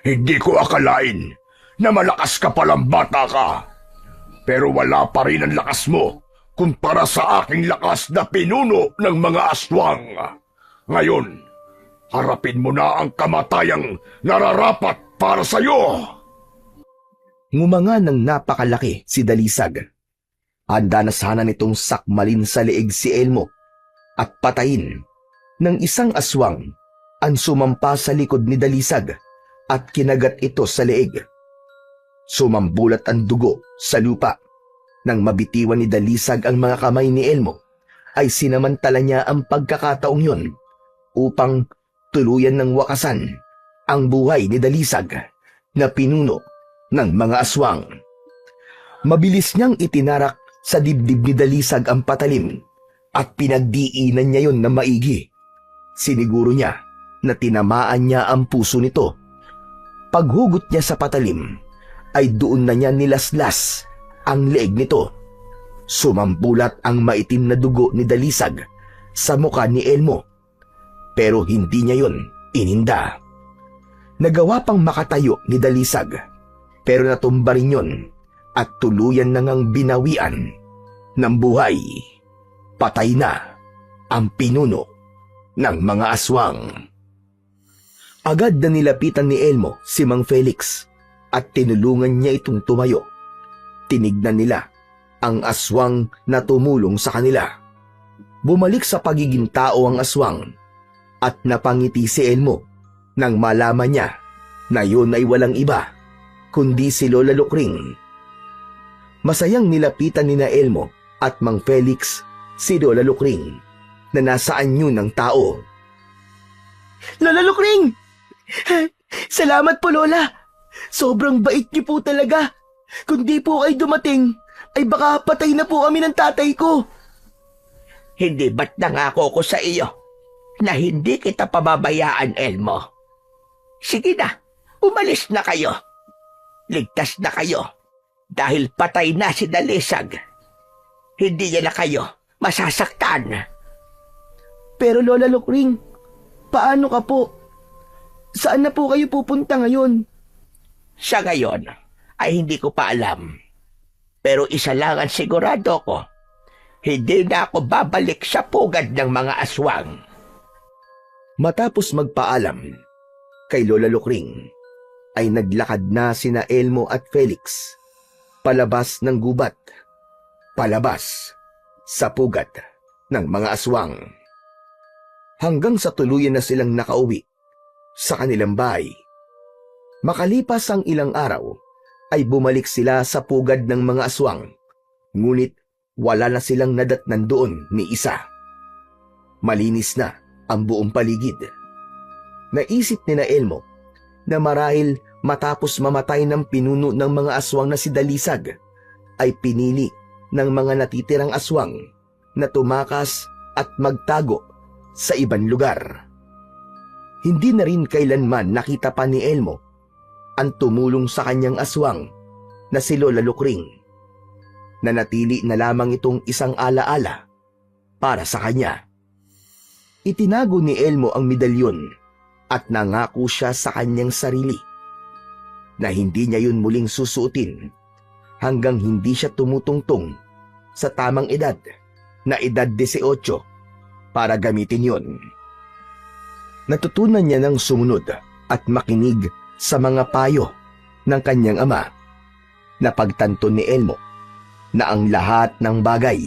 Hindi ko akalain na malakas ka palang bata ka. Pero wala pa rin ang lakas mo kumpara sa aking lakas na pinuno ng mga aswang. Ngayon, harapin mo na ang kamatayang nararapat para sa iyo. Ngumanga ng napakalaki si Dalisag. Handa na sana nitong sakmalin sa leeg si Elmo at patayin ng isang aswang ang sumampa sa likod ni Dalisag at kinagat ito sa leeg. Sumambulat ang dugo sa lupa. Nang mabitiwan ni Dalisag ang mga kamay ni Elmo, ay sinamantala niya ang pagkakataong yun upang tuluyan ng wakasan ang buhay ni Dalisag na pinuno ng mga aswang. Mabilis niyang itinarak sa dibdib ni Dalisag ang patalim at pinagdiinan niya yon na maigi. Siniguro niya na tinamaan niya ang puso nito. Paghugot niya sa patalim, ay doon na niya nilaslas ang leeg nito. Sumambulat ang maitim na dugo ni Dalisag sa muka ni Elmo. Pero hindi niya yon ininda. Nagawa pang makatayo ni Dalisag, pero natumba rin yon at tuluyan na ngang binawian ng buhay. Patay na ang pinuno ng mga aswang. Agad na nilapitan ni Elmo si Mang Felix at tinulungan niya itong tumayo. Tinignan nila ang aswang na tumulong sa kanila. Bumalik sa pagiging tao ang aswang at napangiti si Elmo nang malaman niya na yun ay walang iba kundi si Lola Lukring. Masayang nilapitan ni na Elmo at Mang Felix si Lola Lukring na nasa anyo ng tao. Lola Lukring! Salamat po, Lola! Sobrang bait niyo po talaga. Kung di po kayo dumating, ay baka patay na po kami ng tatay ko. Hindi ba't nangako ko sa iyo na hindi kita pababayaan, Elmo? Sige na, umalis na kayo. Ligtas na kayo dahil patay na si Dalisag. Hindi niya na kayo masasaktan. Pero Lola Lukring, paano ka po? Saan na po kayo pupunta ngayon? Sa ngayon ay hindi ko pa alam. Pero isa lang ang sigurado ko, hindi na ako babalik sa pugad ng mga aswang. Matapos magpaalam kay Lola Lukring, ay naglakad na sina Elmo at Felix palabas ng gubat, palabas sa pugad ng mga aswang. Hanggang sa tuluyan na silang nakauwi sa kanilang bahay. Makalipas ang ilang araw, ay bumalik sila sa pugad ng mga aswang, ngunit wala na silang nadatnan doon ni isa. Malinis na ang buong paligid. Naisip ni na Elmo na marahil matapos mamatay ng pinuno ng mga aswang na si Dalisag, ay pinili ng mga natitirang aswang na tumakas at magtago sa ibang lugar. Hindi na rin kailanman nakita pa ni Elmo ang tumulong sa kanyang aswang na si Lola Lukring. Nanatili na lamang itong isang alaala para sa kanya. Itinago ni Elmo ang medalyon at nangako siya sa kanyang sarili na hindi niya yun muling susuotin hanggang hindi siya tumutungtong sa tamang edad na edad 18 para gamitin yun. Natutunan niya ng sumunod at makinig sa mga payo ng kanyang ama. Napagtanto ni Elmo na ang lahat ng bagay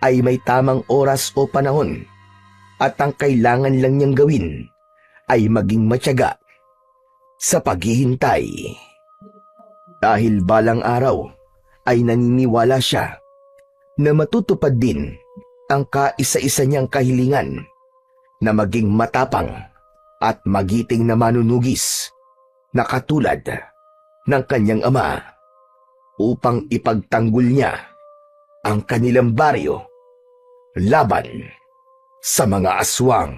ay may tamang oras o panahon at ang kailangan lang niyang gawin ay maging matyaga sa paghihintay. Dahil balang araw ay naniniwala siya na matutupad din ang kaisa-isa niyang kahilingan na maging matapang at magiting na manunugis na katulad ng kanyang ama upang ipagtanggol niya ang kanilang baryo laban sa mga aswang.